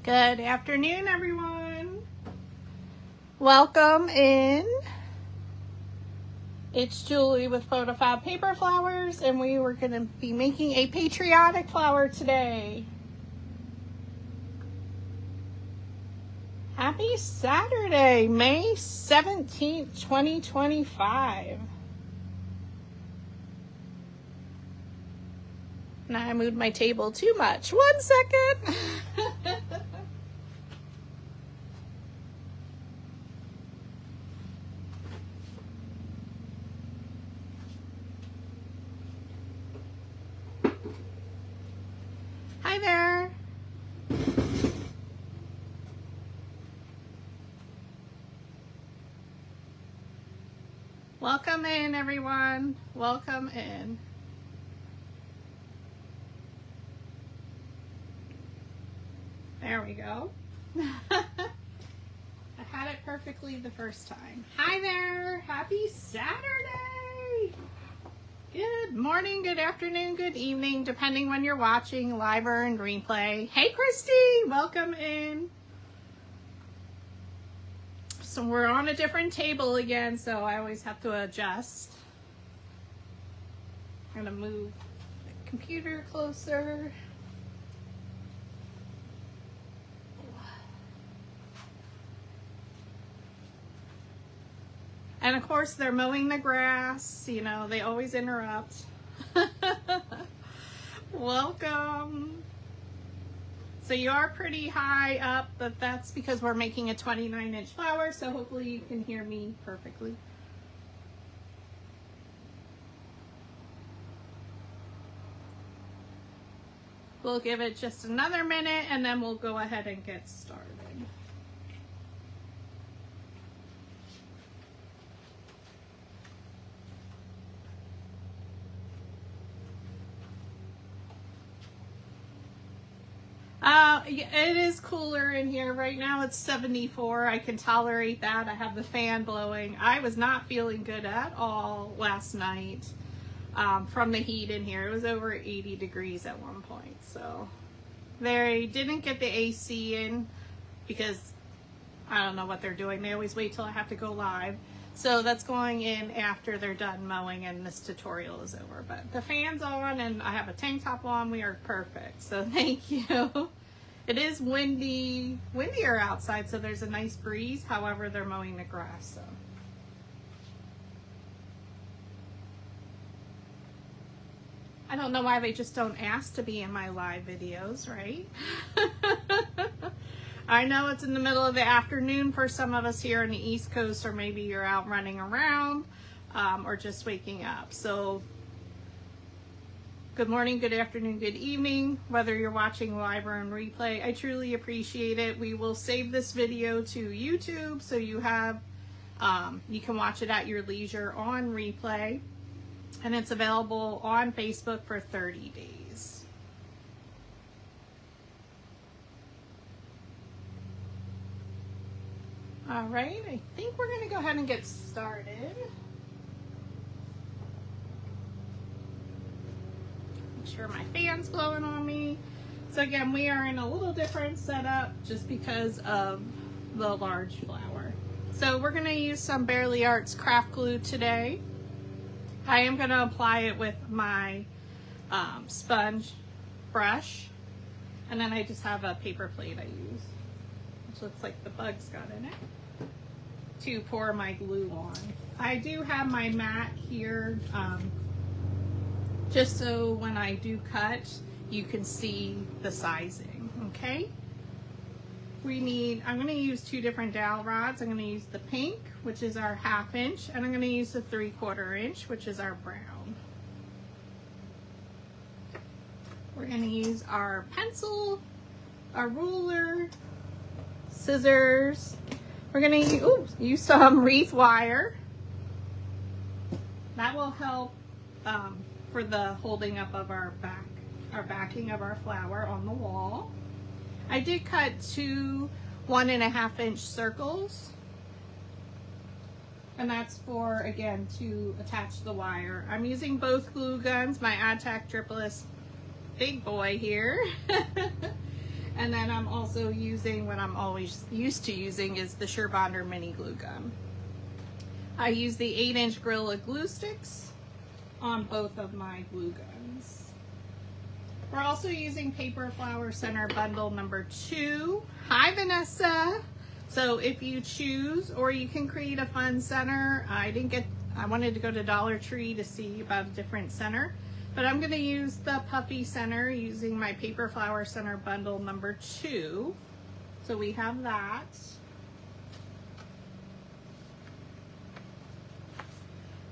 Good afternoon, everyone. Welcome in. It's Julie with PhotoFabPaperFlowers, and we were going to be making a patriotic flower today. Happy Saturday, May 17th, 2025. Now I moved my table too much. 1 second. Hi there. Welcome in, everyone. Welcome in. There we go. I had it perfectly the first time. Hi there. Happy Saturday. Good morning, good afternoon, good evening, depending when you're watching live or in replay. Hey, Christy. Welcome in. So we're on a different table again, so I always have to adjust. I'm going to move the computer closer. And of course, they're mowing the grass. You know, they always interrupt. Welcome. So you are pretty high up, but that's because we're making a 29-inch flower, so hopefully you can hear me perfectly. We'll give it just another minute, and then we'll go ahead and get started. It is cooler in here. Right now it's 74. I can tolerate that. I have the fan blowing. I was not feeling good at all last night from the heat in here. It was over 80 degrees at one point. So they didn't get the AC in because I don't know what they're doing. They always wait till I have to go live. So that's going in after they're done mowing and this tutorial is over. But the fan's on and I have a tank top on. We are perfect. So thank you. It is windier outside, so there's a nice breeze. However, they're mowing the grass. So. I don't know why they just don't ask to be in my live videos, right? I know it's in the middle of the afternoon for some of us here on the East Coast, or maybe you're out running around or just waking up. So good morning, good afternoon, good evening, whether you're watching live or in replay. I truly appreciate it. We will save this video to YouTube so you have, you can watch it at your leisure on replay. And it's available on Facebook for 30 days. All right, I think we're going to go ahead and get started. Make sure my fan's blowing on me. So again, we are in a little different setup just because of the large flower. So we're going to use some Barely Arts craft glue today. I am going to apply it with my sponge brush, and then I just have a paper plate I use, which looks like the bugs got in it, to pour my glue on. I do have my mat here just so when I do cut you can see the sizing. Okay, I'm going to use two different dowel rods. I'm going to use the pink, which is our 1/2 inch, and I'm going to use the 3/4 inch, which is our brown. We're going to use our pencil, our ruler, scissors. We're going to use some wreath wire. That will help for the holding up of our backing of our flower on the wall. I did cut two 1.5 inch circles, and that's for, again, to attach the wire. I'm using both glue guns, my Adtac Dripless big boy here, And then I'm also using, what I'm always used to using is the SureBonder mini glue gun. I use the 8-inch Gorilla glue sticks on both of my glue guns. We're also using PaperFlower Center bundle number 2. Hi Vanessa! So if you choose, or you can create a fun center. I wanted to go to Dollar Tree to see about a different center, but I'm going to use the puffy center using my PaperFlower Center bundle number 2. So we have that.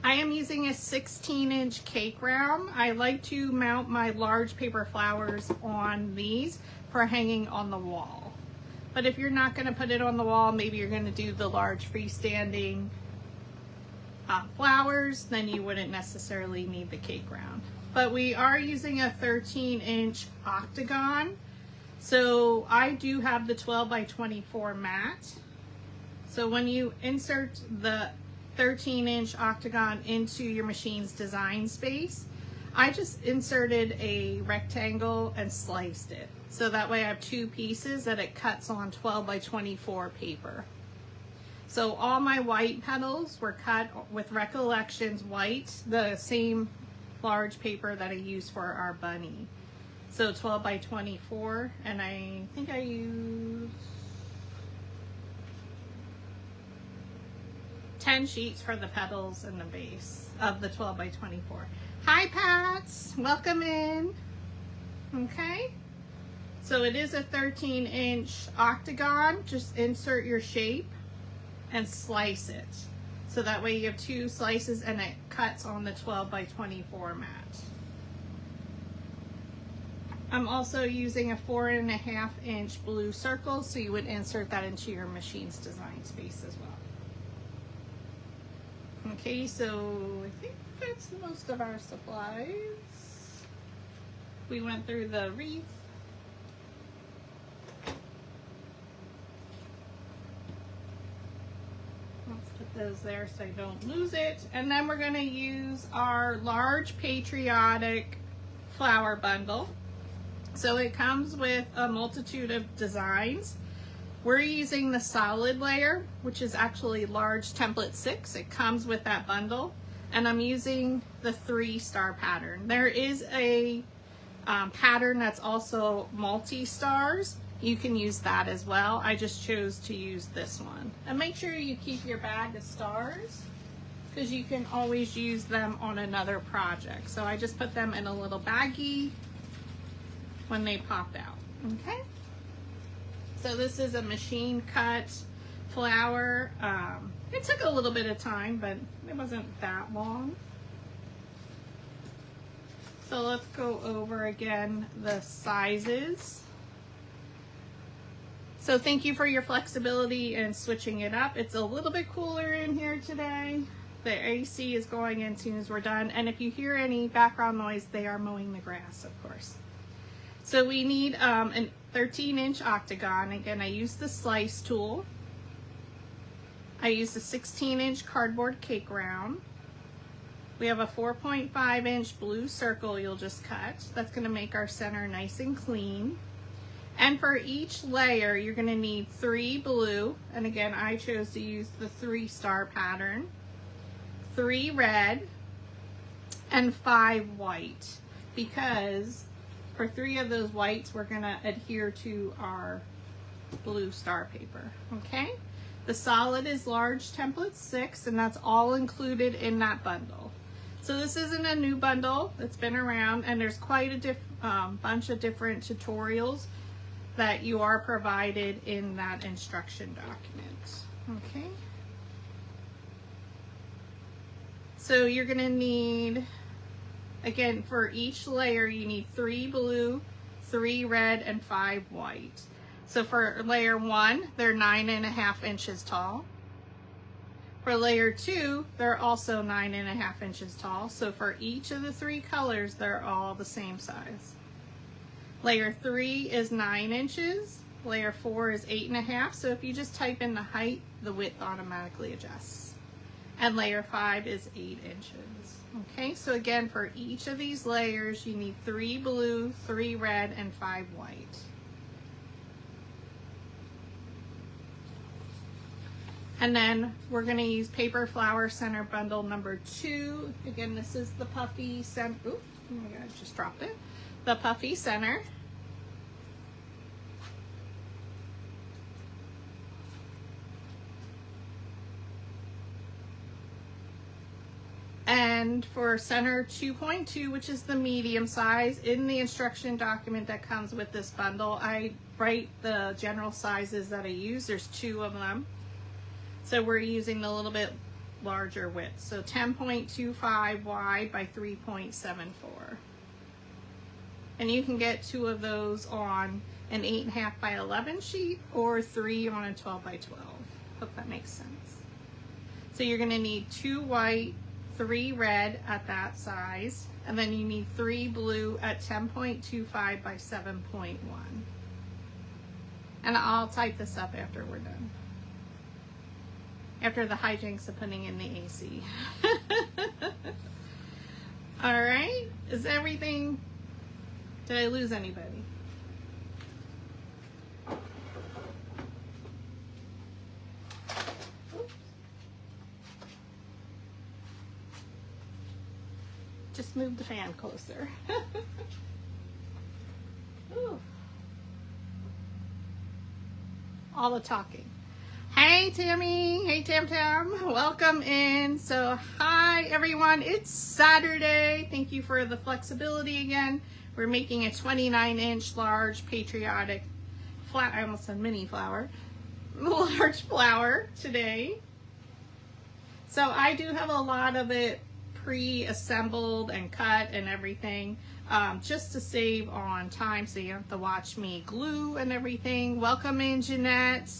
I am using a 16-inch cake round. I like to mount my large paper flowers on these for hanging on the wall. But if you're not going to put it on the wall, maybe you're going to do the large freestanding flowers, then you wouldn't necessarily need the cake round. But we are using a 13-inch octagon. So I do have the 12 by 24 mat. So when you insert the 13-inch octagon into your machine's design space, I just inserted a rectangle and sliced it. So that way I have 2 pieces that it cuts on 12 by 24 paper. So all my white petals were cut with Recollections white, the same large paper that I use for our bunny. So 12 by 24, and I think I used 10 sheets for the petals and the base of the 12 by 24. Hi Pats, welcome in. Okay, so it is a 13-inch octagon. Just insert your shape and slice it. So that way you have 2 slices and it cuts on the 12 by 24 mat. I'm also using a 4.5-inch blue circle, so you would insert that into your machine's design space as well. Okay, so I think that's most of our supplies. We went through the wreath. Let's put those there so I don't lose it. And then we're going to use our large Patriotic flower bundle. So it comes with a multitude of designs. We're using the solid layer, which is actually large template 6. It comes with that bundle. And I'm using the 3-star pattern. There is a pattern that's also multi-stars. You can use that as well. I just chose to use this one. And make sure you keep your bag of stars, because you can always use them on another project. So I just put them in a little baggie when they pop out. Okay, so this is a machine cut flower. It took a little bit of time, but it wasn't that long. So let's go over again the sizes. So thank you for your flexibility in switching it up. It's a little bit cooler in here today. The AC is going in as soon as we're done. And if you hear any background noise, they are mowing the grass, of course. So we need a 13-inch octagon. Again, I used the slice tool. I used a 16-inch cardboard cake round. We have a 4.5-inch blue circle you'll just cut. That's going to make our center nice and clean. And for each layer, you're going to need 3 blue. And again, I chose to use the 3-star pattern. 3 red and 5 white, because for 3 of those whites, we're going to adhere to our blue star paper. Okay, the solid is large template 6, and that's all included in that bundle. So this isn't a new bundle, it's been around, and there's quite a bunch of different tutorials that you are provided in that instruction document. Okay, so you're going to need, again, for each layer, you need 3 blue, 3 red, and 5 white. So for layer 1, they're 9.5 inches tall. For layer 2, they're also 9.5 inches tall. So for each of the 3 colors, they're all the same size. Layer 3 is 9 inches. Layer 4 is 8.5. So if you just type in the height, the width automatically adjusts. And layer 5 is 8 inches. Okay, so again, for each of these layers, you need 3 blue, 3 red, and 5 white. And then we're going to use Paper Flower Center Bundle number 2. Again, this is the puffy center. Ooh, oh my God, I just dropped it. The puffy center. And for center 2.2, which is the medium size, in the instruction document that comes with this bundle, I write the general sizes that I use. There's 2 of them. So we're using the little bit larger width. So 10.25 wide by 3.74. And you can get 2 of those on an 8.5 by 11 sheet or 3 on a 12 by 12. Hope that makes sense. So you're going to need 2 white, 3 red at that size, and then you need 3 blue at 10.25 by 7.1. And I'll type this up after we're done. After the hijinks of putting in the AC. All right, is everything, did I lose anybody? Just move the fan closer. All the talking. Hey Tammy, hey Tam Tam, welcome in. So hi everyone, it's Saturday. Thank you for the flexibility again. We're making a 29-inch large Patriotic flat, I almost said mini flower, large flower today. So I do have a lot of it pre-assembled and cut and everything, just to save on time so you don't have to watch me glue and everything. Welcome in, Jeanette.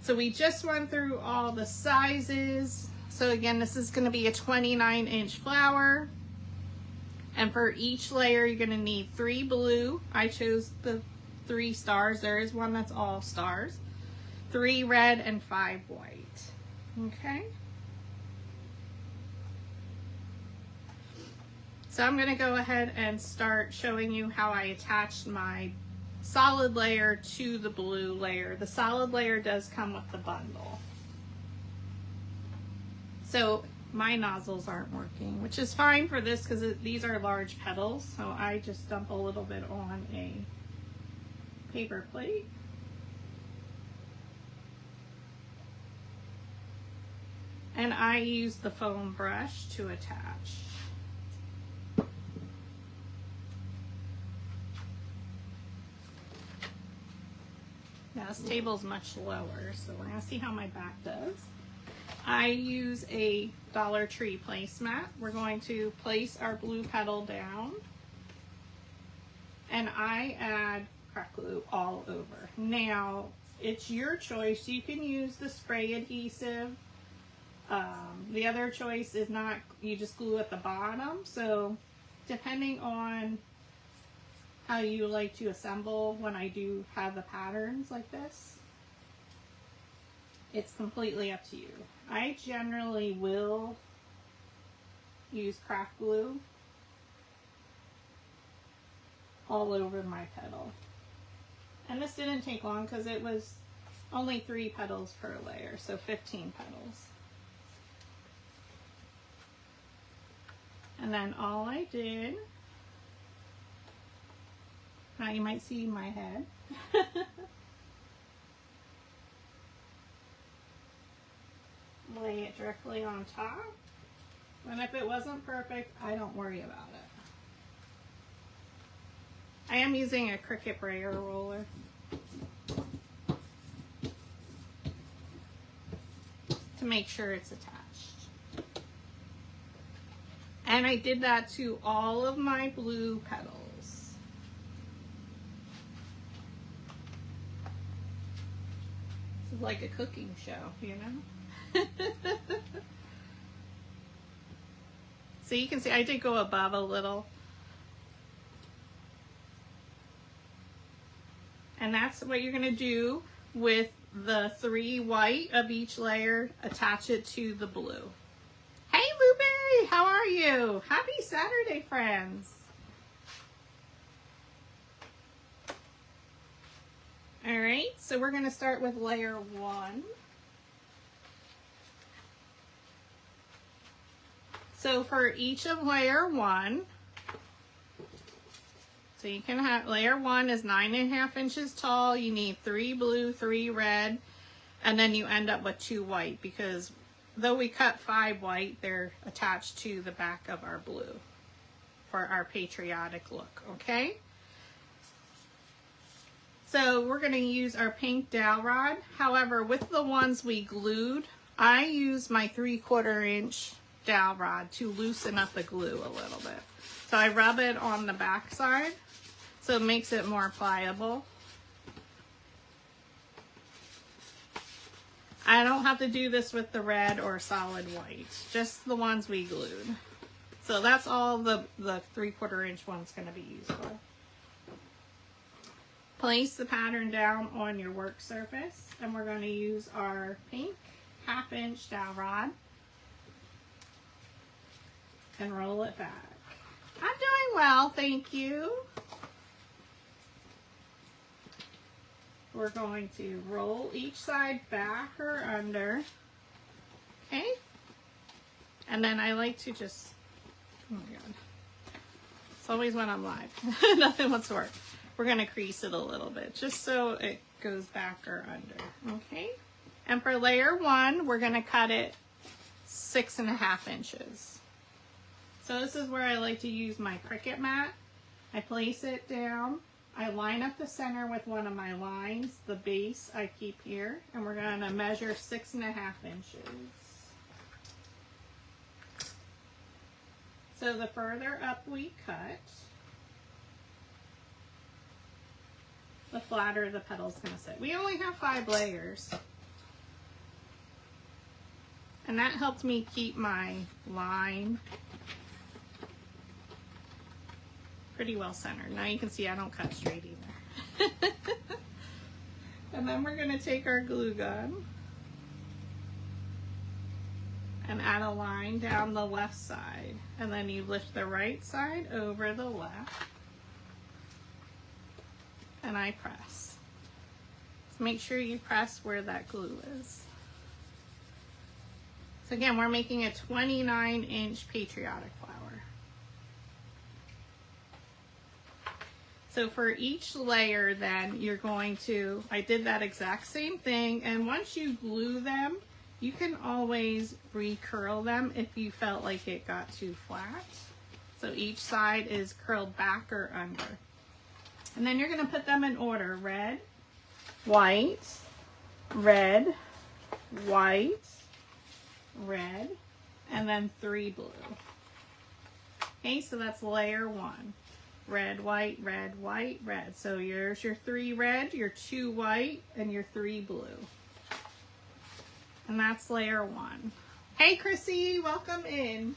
So we just went through all the sizes. So again, this is going to be a 29-inch flower, and for each layer you're going to need 3 blue. I chose the 3 stars. There is one that's all stars. 3 red and 5 white. Okay. So I'm going to go ahead and start showing you how I attached my solid layer to the blue layer. The solid layer does come with the bundle. So my nozzles aren't working, which is fine for this because these are large petals. So I just dump a little bit on a paper plate. And I use the foam brush to attach. Now this table's much lower, so we're gonna see how my back does. I use a Dollar Tree placemat. We're going to place our blue petal down, and I add crack glue all over. Now, it's your choice. You can use the spray adhesive. The other choice is not, you just glue at the bottom. So depending on how you like to assemble when I do have the patterns like this, it's completely up to you. I generally will use craft glue all over my petal. And this didn't take long because it was only 3 petals per layer, so 15 petals. And then all I did, now you might see my head. Lay it directly on top. And if it wasn't perfect, I don't worry about it. I am using a Cricut brayer roller. To make sure it's attached. And I did that to all of my blue petals. This is like a cooking show, you know? So you can see I did go above a little. And that's what you're gonna do with the 3 white of each layer, attach it to the blue. Hey Blueberry, how are you? Happy Saturday, friends. All right, so we're gonna start with layer 1. So for each of layer 1, so you can have, layer 1 is 9.5 inches tall. You need 3 blue, 3 red, and then you end up with 2 white, because though we cut 5 white, they're attached to the back of our blue for our patriotic look, okay? So we're going to use our pink dowel rod. However, with the ones we glued, I use my 3/4 inch dowel rod to loosen up the glue a little bit. So I rub it on the back side so it makes it more pliable. I don't have to do this with the red or solid white, just the ones we glued. So that's all the 3/4 inch one's going to be used for. Place the pattern down on your work surface, and we're going to use our pink 1/2 inch dowel rod and roll it back. I'm doing well, thank you. We're going to roll each side back or under, okay? And then I like to just, oh my God, it's always when I'm live, nothing wants to work. We're gonna crease it a little bit, just so it goes back or under, okay? And for layer 1, we're gonna cut it 6.5 inches. So this is where I like to use my Cricut mat. I place it down. I line up the center with one of my lines. The base I keep here, and we're going to measure 6.5 inches. So the further up we cut, the flatter the petal's going to sit. We only have 5 layers. And that helped me keep my line pretty well centered. Now you can see I don't cut straight either. And then we're going to take our glue gun and add a line down the left side. And then you lift the right side over the left. And I press. So make sure you press where that glue is. So again, we're making a 29 inch patriotic flower. So for each layer then, you're going to, I did that exact same thing, and once you glue them, you can always recurl them if you felt like it got too flat. So each side is curled back or under. And then you're going to put them in order: red, white, red, white, red, and then 3 blue. Okay, so that's layer 1. Red, white, red, white, red. So here's your 3 red, your 2 white, and your 3 blue. And that's layer 1. Hey Chrissy, welcome in.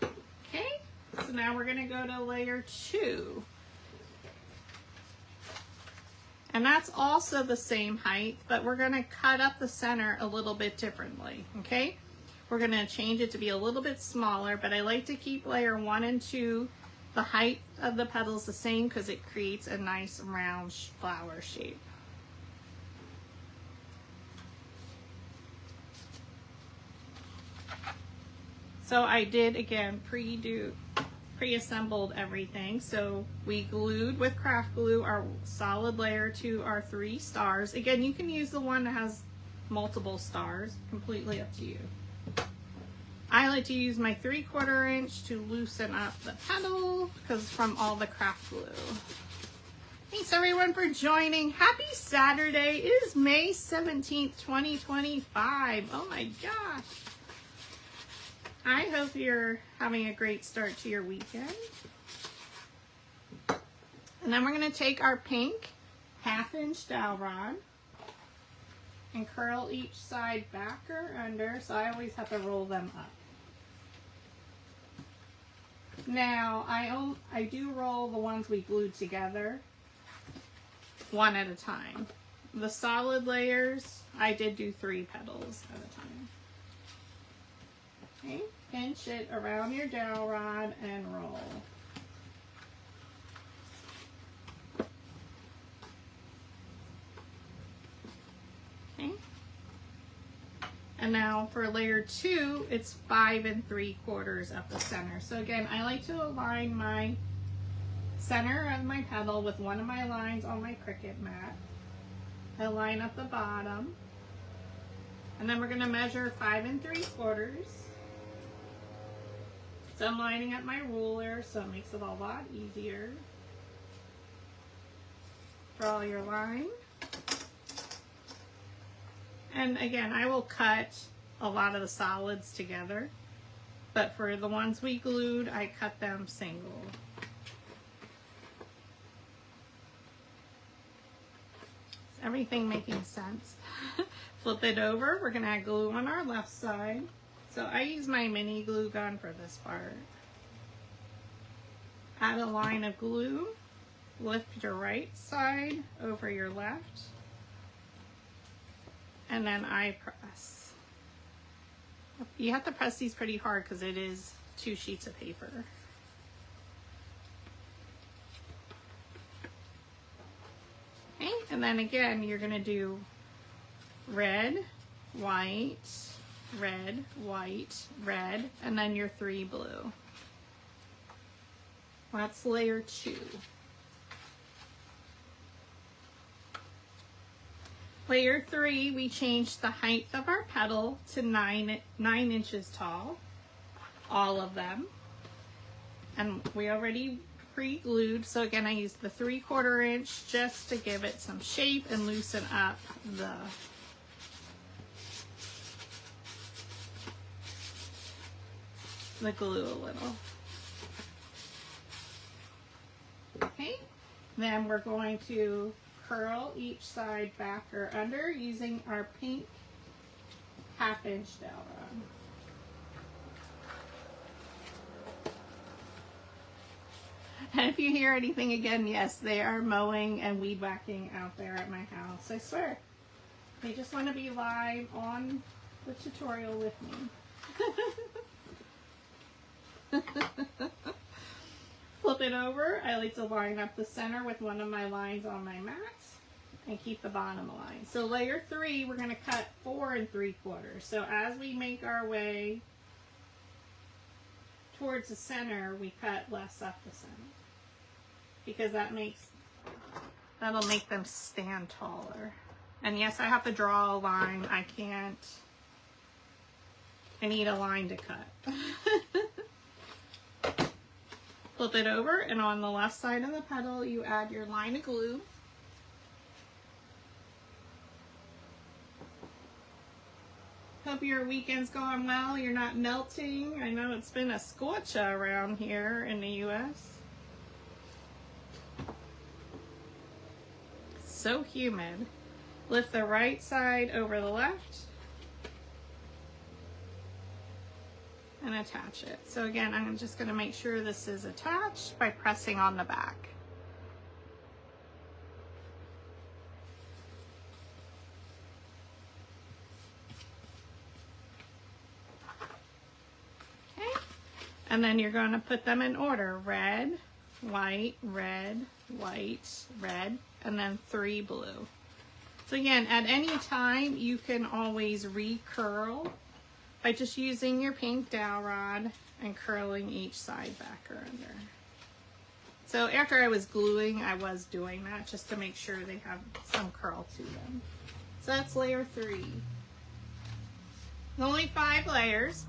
Okay, so now we're going to go to layer 2. And that's also the same height, but we're going to cut up the center a little bit differently, okay? We're going to change it to be a little bit smaller, but I like to keep layer 1 and 2 the height of the petals the same because it creates a nice round flower shape. So I did, again, pre-assembled everything. So we glued with craft glue our solid layer to our 3 stars. Again, you can use the one that has multiple stars, completely up to you. I like to use my 3/4 inch to loosen up the petal because from all the craft glue. Thanks everyone for joining. Happy Saturday. It is May 17th, 2025. Oh my gosh. I hope you're having a great start to your weekend. And then we're going to take our pink 1/2 inch dowel rod and curl each side back or under, so I always have to roll them up. Now, I do roll the ones we glued together one at a time. The solid layers, I did do 3 petals at a time. Okay, pinch it around your dowel rod and roll. And now for layer 2, it's 5 3/4 up the center. So again, I like to align my center of my petal with one of my lines on my Cricut mat. I line up the bottom, and then we're going to measure 5 3/4. So I'm lining up my ruler, so it makes it a lot easier. Draw your line. And again, I will cut a lot of the solids together, but for the ones we glued, I cut them single. Is everything making sense? Flip it over. We're going to add glue on our left side. So I use my mini glue gun for this part. Add a line of glue. Lift your right side over your left. And then I press. You have to press these pretty hard because it is 2 sheets of paper. Okay, and then again, you're going to do red, white, red, white, red, and then your 3 blue. That's layer 2. Layer 3, we changed the height of our petal to 9 inches tall, all of them. And we already pre-glued, so again I used the 3/4 inch just to give it some shape and loosen up the glue a little. Okay, then we're going to curl each side back or under using our pink 1/2 inch dowel rod. And if you hear anything again, yes, they are mowing and weed whacking out there at my house. I swear. They just want to be live on the tutorial with me. Flip it over. I like to line up the center with one of my lines on my mat and keep the bottom aligned. So layer 3, we're going to cut 4 3/4. So as we make our way towards the center, we cut less up the center because that'll make them stand taller. And yes, I have to draw a line. I need a line to cut. Flip it over, and on the left side of the petal, you add your line of glue. Hope your weekend's going well. You're not melting. I know it's been a scorcher around here in the U.S. So humid. Lift the right side over the left and attach it. So again, I'm just going to make sure this is attached by pressing on the back. Okay, and then you're going to put them in order: red, white, red, white, red, and then 3 blue. So again, at any time, you can always recurl by just using your pink dowel rod and curling each side back or under. So after I was gluing, I was doing that just to make sure they have some curl to them. So that's layer 3. Only 5 layers.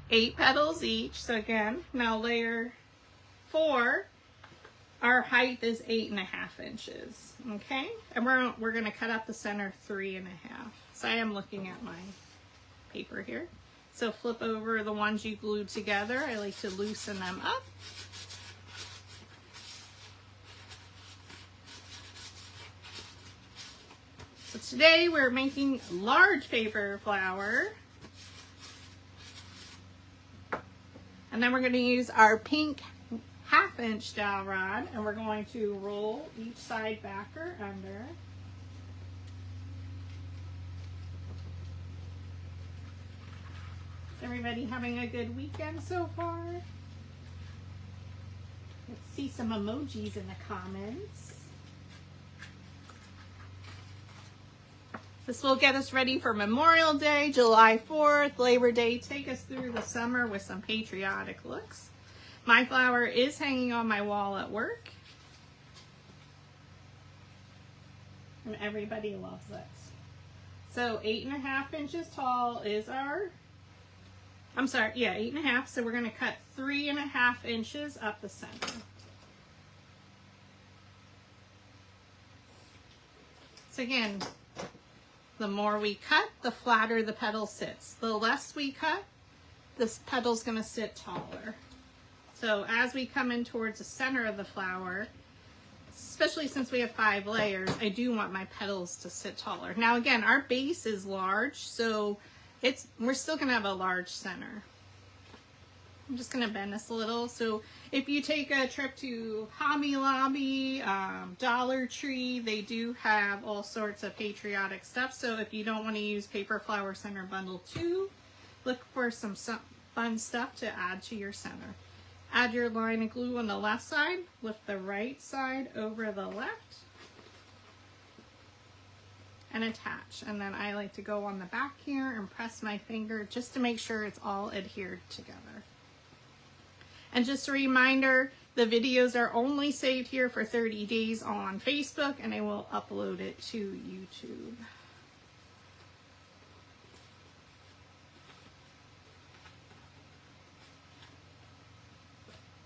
8 petals each. So again, now layer 4, our height is 8.5 inches. Okay, and we're going to cut out the center 3.5. So I am looking at my paper here. So flip over the ones you glued together. I like to loosen them up. So today we're making large paper flower. And then we're going to use our pink 1/2 inch dowel rod, and we're going to roll each side back or under. Is everybody having a good weekend so far? Let's see some emojis in the comments. This will get us ready for Memorial Day, July 4th, Labor Day, take us through the summer with some patriotic looks. My flower is hanging on my wall at work. And everybody loves it. So 8.5 inches tall is our, I'm sorry, yeah, 8.5. So we're going to cut 3.5 inches up the center. So again, the more we cut, the flatter the petal sits. The less we cut, this petal's going to sit taller. So as we come in towards the center of the flower, especially since we have 5 layers, I do want my petals to sit taller. Now again, our base is large, so we're still going to have a large center. I'm just going to bend this a little. So if you take a trip to Hobby Lobby, Dollar Tree, they do have all sorts of patriotic stuff. So if you don't want to use Paper Flower Center Bundle 2, look for some fun stuff to add to your center. Add your line of glue on the left side, lift the right side over the left, and attach. And then I like to go on the back here and press my finger just to make sure it's all adhered together. And just a reminder, the videos are only saved here for 30 days on Facebook, and I will upload it to YouTube.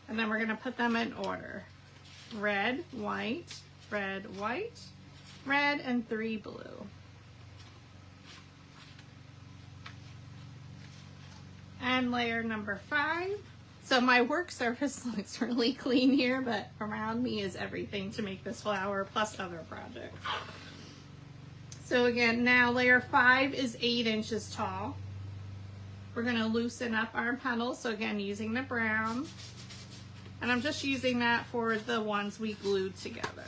And then we're going to put them in order. Red, white, red, white, red, and 3 blue. And layer number 5. So my work surface looks really clean here, but around me is everything to make this flower plus other projects. So again, now layer 5 is 8 inches tall. We're going to loosen up our petals. So again, using the brown. And I'm just using that for the ones we glued together,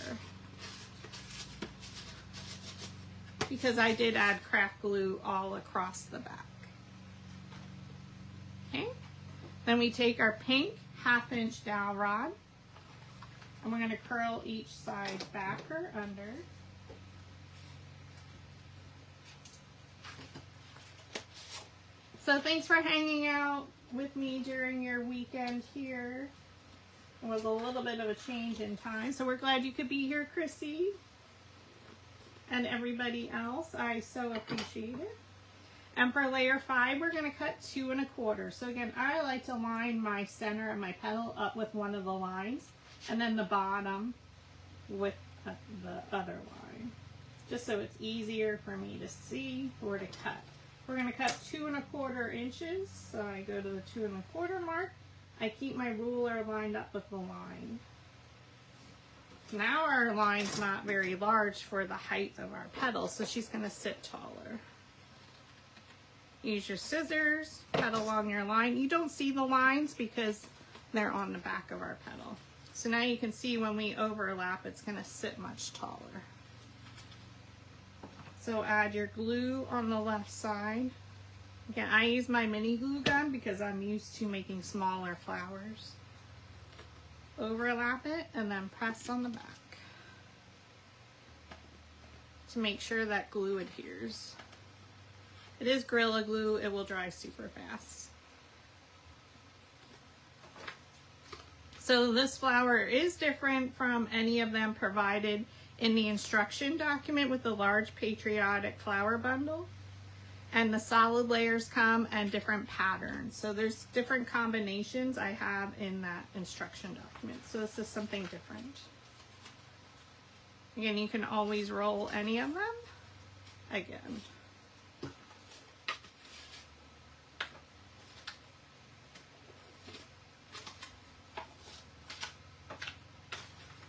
because I did add craft glue all across the back. Okay. Then we take our pink 1/2 inch dowel rod, and we're going to curl each side back or under. So thanks for hanging out with me during your weekend here. It was a little bit of a change in time, so we're glad you could be here, Chrissy, and everybody else. I so appreciate it. And for layer 5, we're going to cut 2 1/4. So again, I like to line my center of my petal up with one of the lines, and then the bottom with the other line, just so it's easier for me to see where to cut. We're going to cut 2 1/4 inches. So I go to the 2 1/4 mark. I keep my ruler lined up with the line. Now our line's not very large for the height of our petal, so she's going to sit taller. Use your scissors, cut along your line. You don't see the lines because they're on the back of our petal. So now you can see when we overlap, it's going to sit much taller. So add your glue on the left side. Again, I use my mini glue gun because I'm used to making smaller flowers. Overlap it and then press on the back to make sure that glue adheres. It is Gorilla Glue. It will dry super fast. So this flower is different from any of them provided in the instruction document with the large Patriotic flower bundle. And the solid layers come and different patterns. So there's different combinations I have in that instruction document. So this is something different. Again, you can always roll any of them again.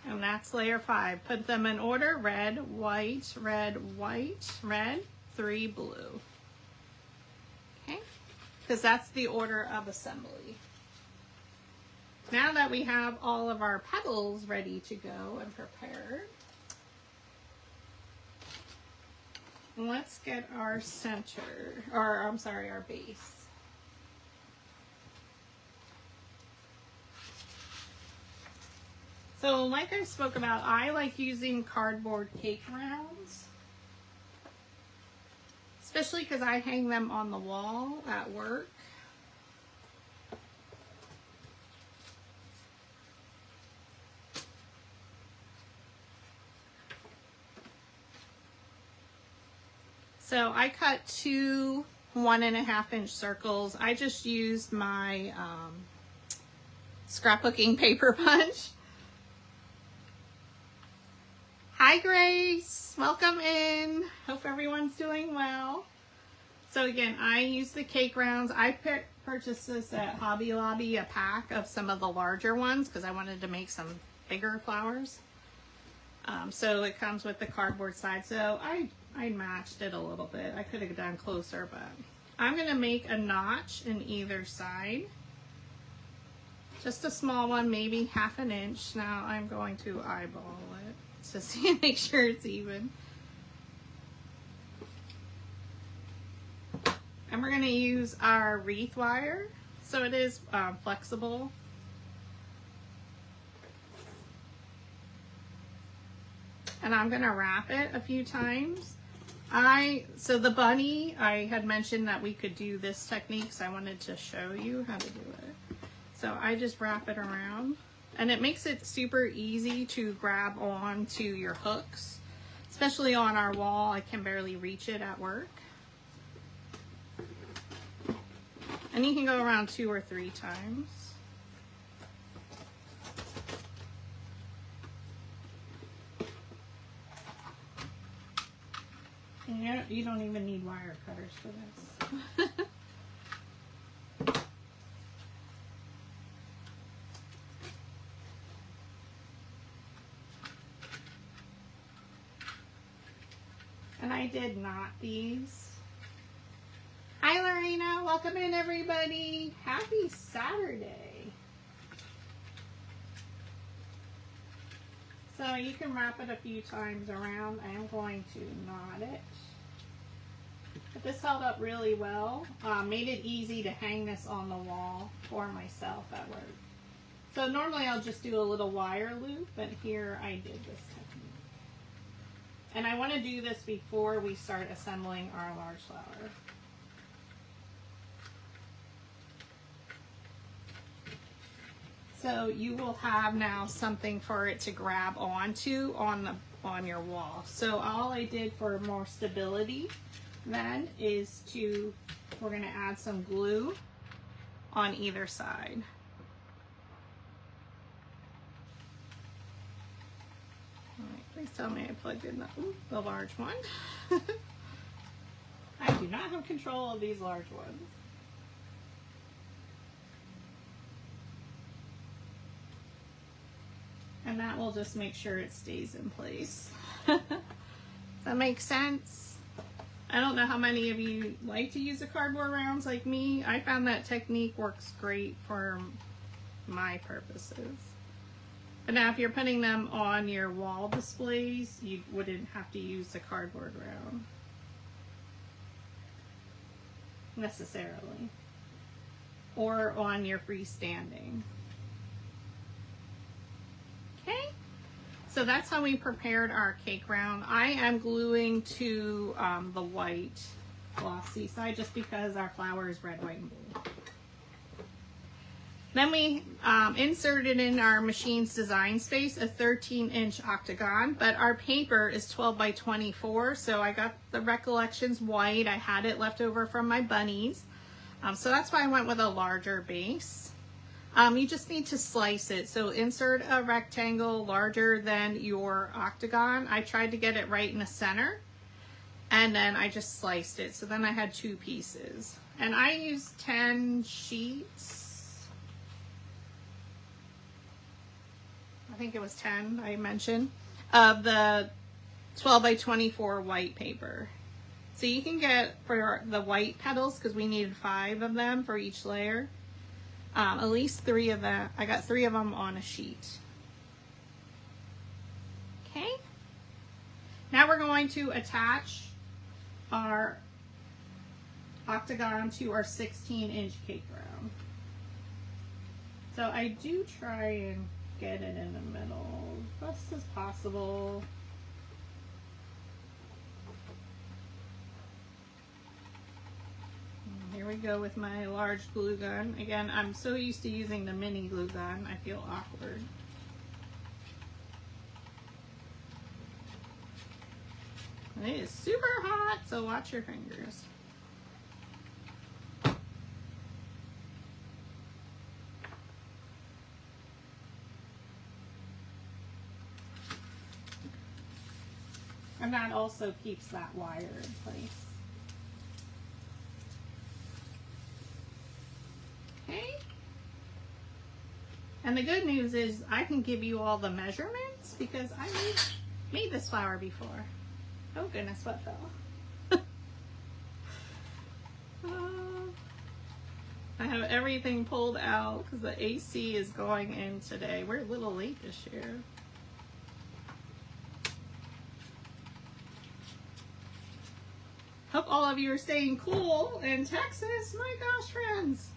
And that's layer 5. Put them in order: red, white, red, white, red, 3 blue. Okay, because that's the order of assembly. Now that we have all of our petals ready to go and prepared, let's get our center, or I'm sorry, our base. So like I spoke about, I like using cardboard cake rounds. especially because I hang them on the wall at work. So I cut two 1.5 inch circles. I just used my scrapbooking paper punch. Hi Grace, welcome in. Hope everyone's doing well. So again, I use the cake rounds. I purchased this at Hobby Lobby, a pack of some of the larger ones because I wanted to make some bigger flowers. So it comes with the cardboard side. So I matched it a little bit. I could have done closer, but I'm going to make a notch in either side. Just a small one, maybe 1/2 inch. Now I'm going to eyeball it to see, make sure it's even. And we're going to use our wreath wire. So it is flexible. And I'm going to wrap it a few times. So the bunny, I had mentioned that we could do this technique, so I wanted to show you how to do it. So I just wrap it around, and it makes it super easy to grab on to your hooks, especially on our wall. I can barely reach it at work. And you can go around 2 or 3 times. And you don't even need wire cutters for this. And I did knot these. Hi Lorena, welcome in everybody. Happy Saturday. So you can wrap it a few times around. I am going to knot it. But this held up really well. Made it easy to hang this on the wall for myself at work. So normally I'll just do a little wire loop, but here I did this technique. And I want to do this before we start assembling our large flower. So you will have now something for it to grab onto on your wall. So all I did for more stability then is we're going to add some glue on either side. All right, please tell me I plugged in the large one. I do not have control of these large ones. And that will just make sure it stays in place. Does that make sense? I don't know how many of you like to use the cardboard rounds like me. I found that technique works great for my purposes. But now if you're putting them on your wall displays, you wouldn't have to use the cardboard round necessarily. Or on your freestanding. Okay, so that's how we prepared our cake round. I am gluing to the white glossy side just because our flower is red, white, and blue. Then we inserted in our machine's design space a 13-inch octagon, but our paper is 12 by 24, so I got the Recollections white. I had it left over from my bunnies, so that's why I went with a larger base. You just need to slice it. So insert a rectangle larger than your octagon. I tried to get it right in the center, and then I just sliced it. So then I had 2 pieces. And I used 10 sheets. I think it was 10 I mentioned, of the 12 by 24 white paper. So you can get, for the white petals, because we needed 5 of them for each layer, at least 3 of them. I got 3 of them on a sheet. Okay. Now we're going to attach our octagon to our 16-inch cake round. So I do try and get it in the middle as best as possible. go with my large glue gun. Again, I'm so used to using the mini glue gun, I feel awkward. And it is super hot, so watch your fingers. And that also keeps that wire in place. Okay. And the good news is I can give you all the measurements because I made this flower before. Oh goodness, what fell? I have everything pulled out because the AC is going in today. We're a little late this year. Hope all of you are staying cool in Texas. My gosh, friends.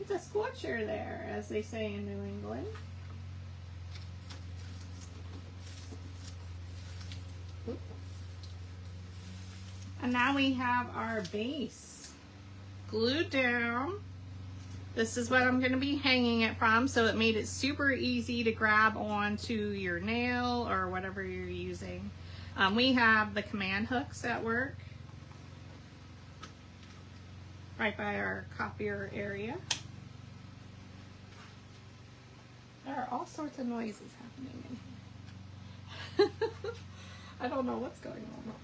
It's a scorcher there, as they say in New England. And now we have our base glued down. This is what I'm going to be hanging it from, so it made it super easy to grab onto your nail or whatever you're using. We have the command hooks at work right by our copier area. There are all sorts of noises happening in here. I don't know what's going on.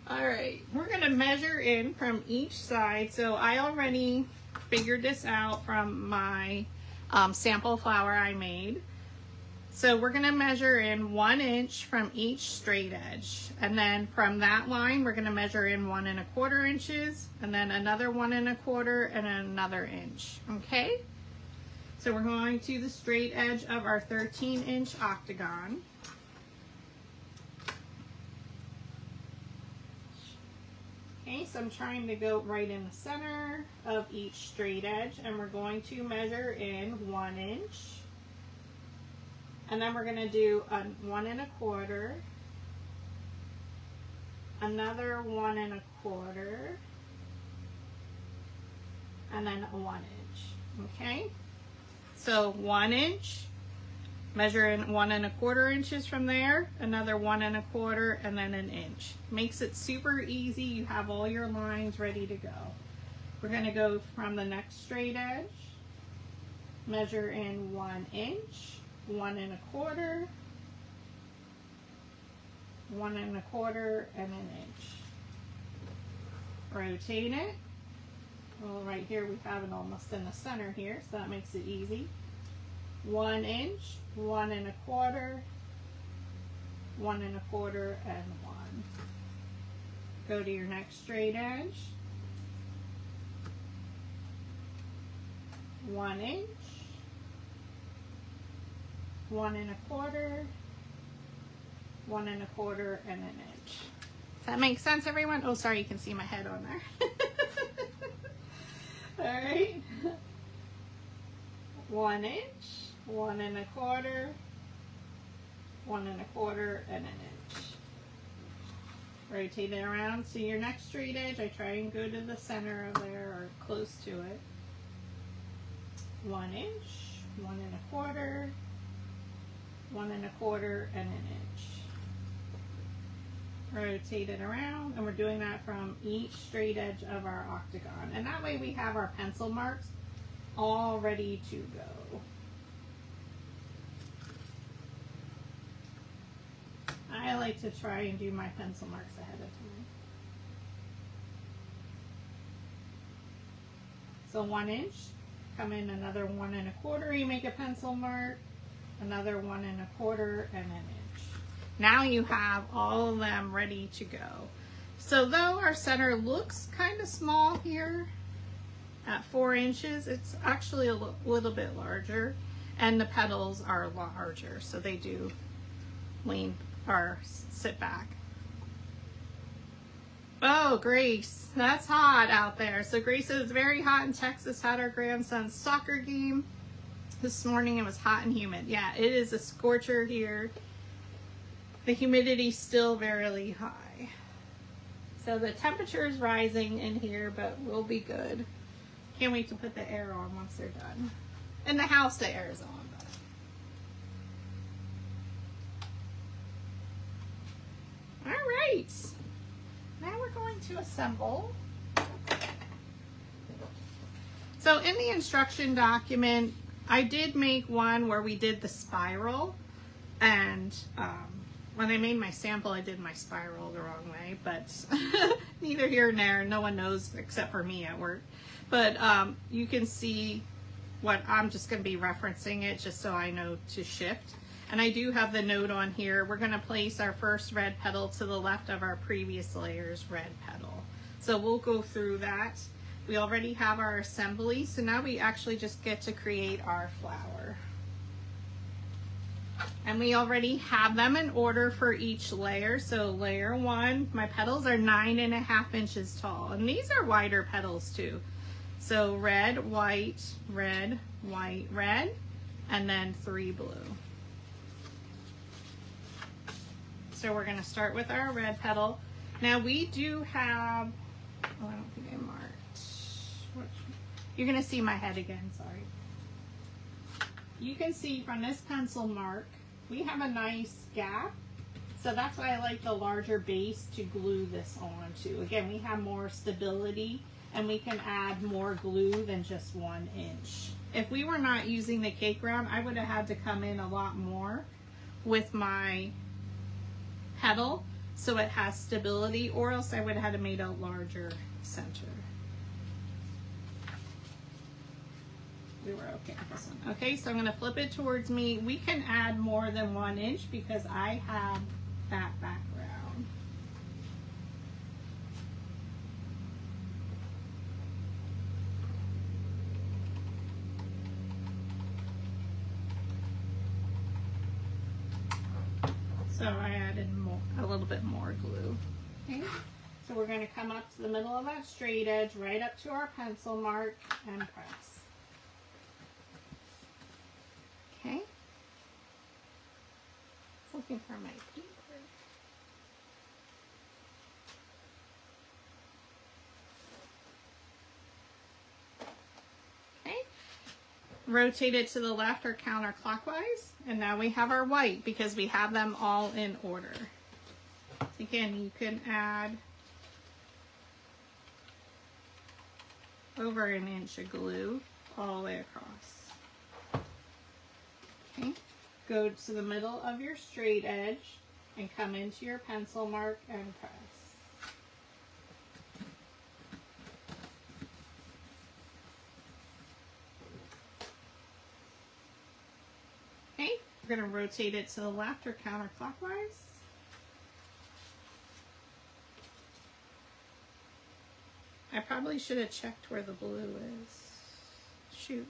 All right, we're gonna measure in from each side. So I already figured this out from my sample flower I made. So we're gonna measure in 1 inch from each straight edge. And then from that line, we're gonna measure in 1 1/4 inches, and then another 1 1/4 and another inch, okay? So we're going to the straight edge of our 13-inch octagon. Okay, so I'm trying to go right in the center of each straight edge, and we're going to measure in 1 inch. And then we're going to do a 1 1/4, another 1 1/4, and then a 1 inch. Okay, so 1 inch, measure in 1 1/4 inches from there, another 1 1/4, and then an inch. Makes it super easy. You have all your lines ready to go. We're going to go from the next straight edge, measure in 1 inch, 1 1/4, 1 1/4, and an inch. Rotate it. Well, right here we have it almost in the center here, so that makes it easy. 1 inch, 1 1/4, 1 1/4, and 1. Go to your next straight edge. 1 inch, 1 1/4, 1 1/4, and an inch. Does that make sense, everyone? Oh, sorry, you can see my head on there. All right. 1 inch, 1 1/4, 1 1/4, and an inch. Rotate it around. So your next straight edge, I try and go to the center of there or close to it. 1 inch, 1 1/4, 1 1/4, and an inch. Rotate it around, and we're doing that from each straight edge of our octagon. And that way we have our pencil marks all ready to go. I like to try and do my pencil marks ahead of time. So 1 inch, come in another 1 1/4, you make a pencil mark, another 1 1/4, and an inch. Now you have all of them ready to go. So though our center looks kind of small here at 4 inches, it's actually a little bit larger, and the petals are larger, so they do lean or sit back. Oh, Grace, that's hot out there. So Grace is very hot in Texas, had our grandson's soccer game this morning. It was hot and humid. Yeah, it is a scorcher here. The humidity's still very high. So the temperature is rising in here, but we'll be good. Can't wait to put the air on once they're done. In the house, the air is on. All right. Now we're going to assemble. So in the instruction document, I did make one where we did the spiral, and when I made my sample, I did my spiral the wrong way, but neither here nor there, no one knows except for me at work. But you can see what I'm just going to be referencing it just so I know to shift. And I do have the note on here. We're going to place our first red petal to the left of our previous layer's red petal. So we'll go through that. We already have our assembly, so now we actually just get to create our flower. And we already have them in order for each layer. So layer 1, my petals are 9.5 inches tall, and these are wider petals too. So red, white, red, white, red, and then 3 blue. So we're going to start with our red petal. Now we do have, oh, I don't think I marked. You're going to see my head again, sorry. You can see from this pencil mark, we have a nice gap. So that's why I like the larger base to glue this onto. Again, we have more stability and we can add more glue than just 1 inch. If we were not using the cake round, I would have had to come in a lot more with my petal so it has stability, or else I would have had to made a larger center. We were okay with this one. Okay, so I'm going to flip it towards me. We can add more than 1 inch because I have that background. So I added a little bit more glue. Okay, so we're going to come up to the middle of that straight edge, right up to our pencil mark, and press. Okay, looking for my paper. Okay, rotate it to the left or counterclockwise, and now we have our white because we have them all in order. Again, you can add over 1 inch of glue all the way across. Okay, go to the middle of your straight edge and come into your pencil mark and press. Okay, we're going to rotate it to the left or counterclockwise. I probably should have checked where the blue is. Shoot.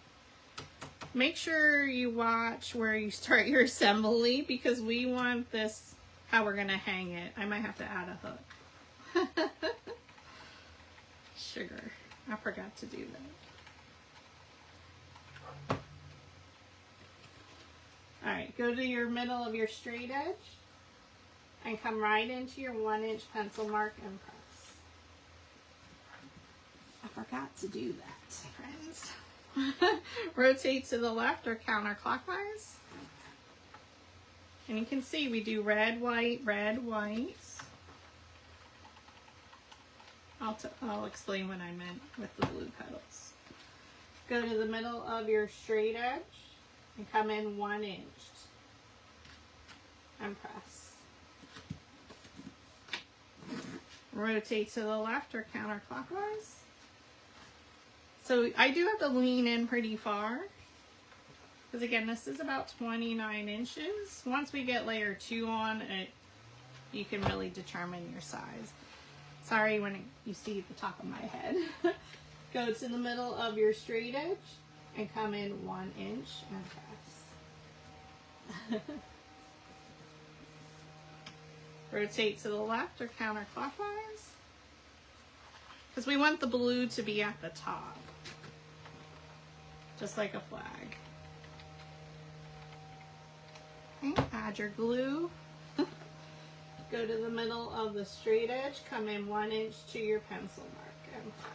Make sure you watch where you start your assembly because we want this, how we're going to hang it. I might have to add a hook. Sugar. I forgot to do that. Alright, go to your middle of your straight edge and come right into your 1 inch pencil mark and press. I forgot to do that, friends. Rotate to the left or counterclockwise. And you can see we do red, white, red, white. I'll explain what I meant with the blue petals. Go to the middle of your straight edge and come in 1 inch and press. Rotate to the left or counterclockwise. So I do have to lean in pretty far because again, this is about 29 inches. Once we get layer 2 on it, you can really determine your size. Sorry when you see the top of my head. Go to the middle of your straight edge and come in 1 inch and press. Rotate to the left or counterclockwise because we want the blue to be at the top, just like a flag. Okay, add your glue. Go to the middle of the straight edge, come in 1 inch to your pencil mark and press.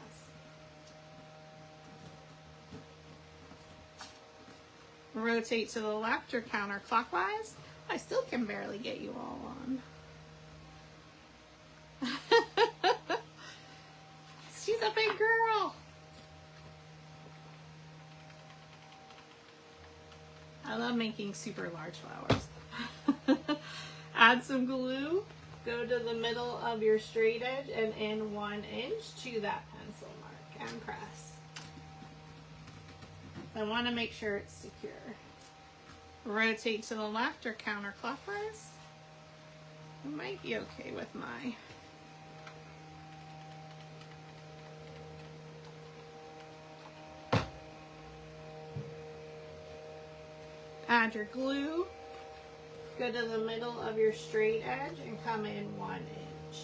Rotate to the left or counterclockwise. I still can barely get you all on. She's a big girl. I love making super large flowers. Add some glue. Go to the middle of your straight edge and in 1 inch to that pencil mark and press. I want to make sure it's secure. Rotate to the left or counterclockwise. I might be okay with my add your glue. Go to the middle of your straight edge and come in 1 inch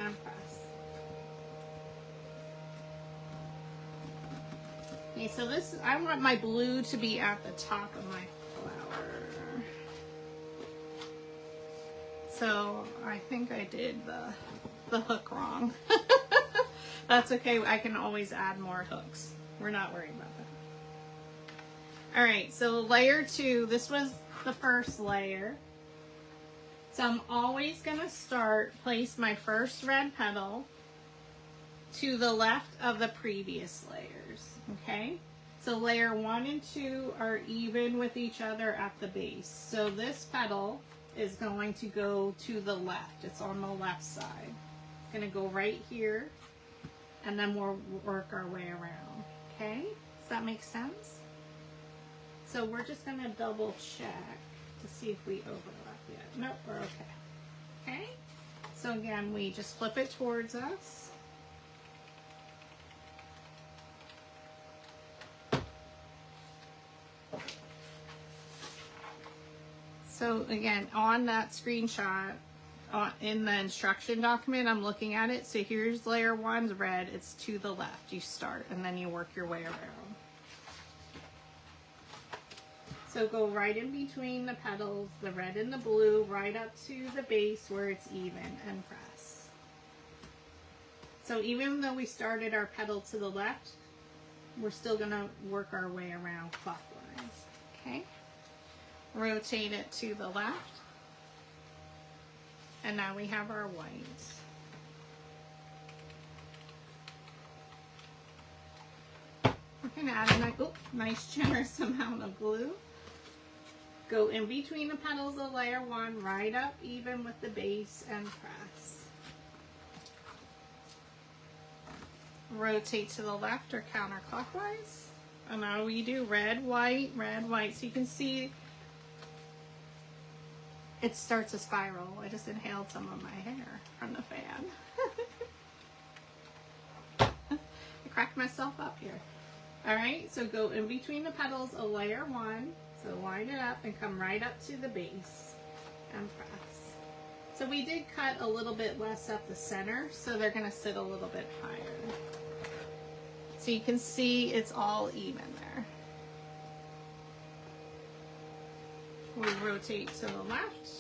and press. Okay, so this, I want my blue to be at the top of my flower. So I think I did the hook wrong. That's okay, I can always add more hooks. We're not worried about that. All right, so layer 2, this was the first layer. So I'm always gonna place my first red petal to the left of the previous layers, okay? So layer 1 and 2 are even with each other at the base. So this petal is going to go to the left. It's on the left side. It's gonna go right here, and then we'll work our way around, okay? Does that make sense? So we're just gonna double check to see if we overlap yet. Nope, we're okay. Okay? So again, we just flip it towards us. So again, on that screenshot, in the instruction document, I'm looking at it. So here's layer 1's red, it's to the left. You start and then you work your way around. So go right in between the petals, the red and the blue, right up to the base where it's even and press. So even though we started our petal to the left, we're still gonna work our way around clockwise, okay? Rotate it to the left. And now we have our whites. We're gonna add a nice generous amount of glue. Go in between the petals of layer 1, right up even with the base and press. Rotate to the left or counterclockwise. And now we do red, white, so you can see it starts a spiral. I just inhaled some of my hair from the fan. I cracked myself up here. All right, so go in between the petals of layer 1. So line it up and come right up to the base and press. So we did cut a little bit less up the center, so they're gonna sit a little bit higher. So you can see it's all even there. We rotate to the left.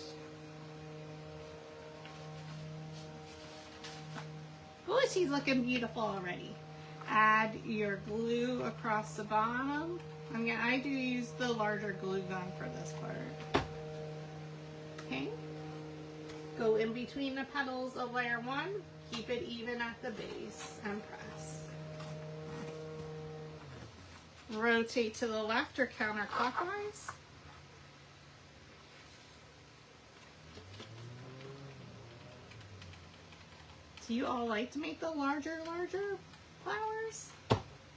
Oh, she's looking beautiful already. Add your glue across the bottom. I do use the larger glue gun for this part. Okay. Go in between the petals of layer 1. Keep it even at the base and press. Rotate to the left or counterclockwise. Do you all like to make the larger flowers?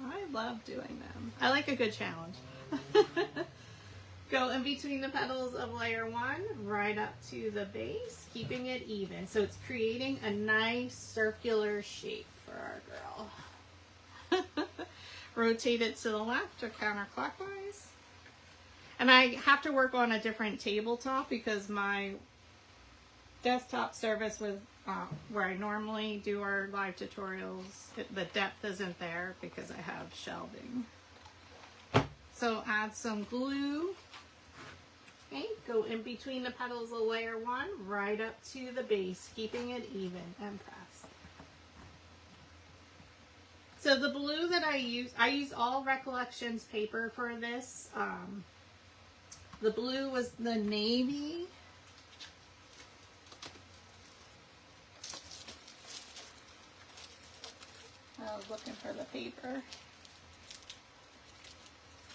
I love doing them. I like a good challenge. Go in between the petals of layer 1, right up to the base, keeping it even. So it's creating a nice circular shape for our girl. Rotate it to the left or counterclockwise. And I have to work on a different tabletop because my desktop service was where I normally do our live tutorials, the depth isn't there because I have shelving. So add some glue Okay, go in between the petals of layer 1, right up to the base, keeping it even, and press. So the blue that I use all Recollections paper for this. The blue was the navy. I was looking for the paper.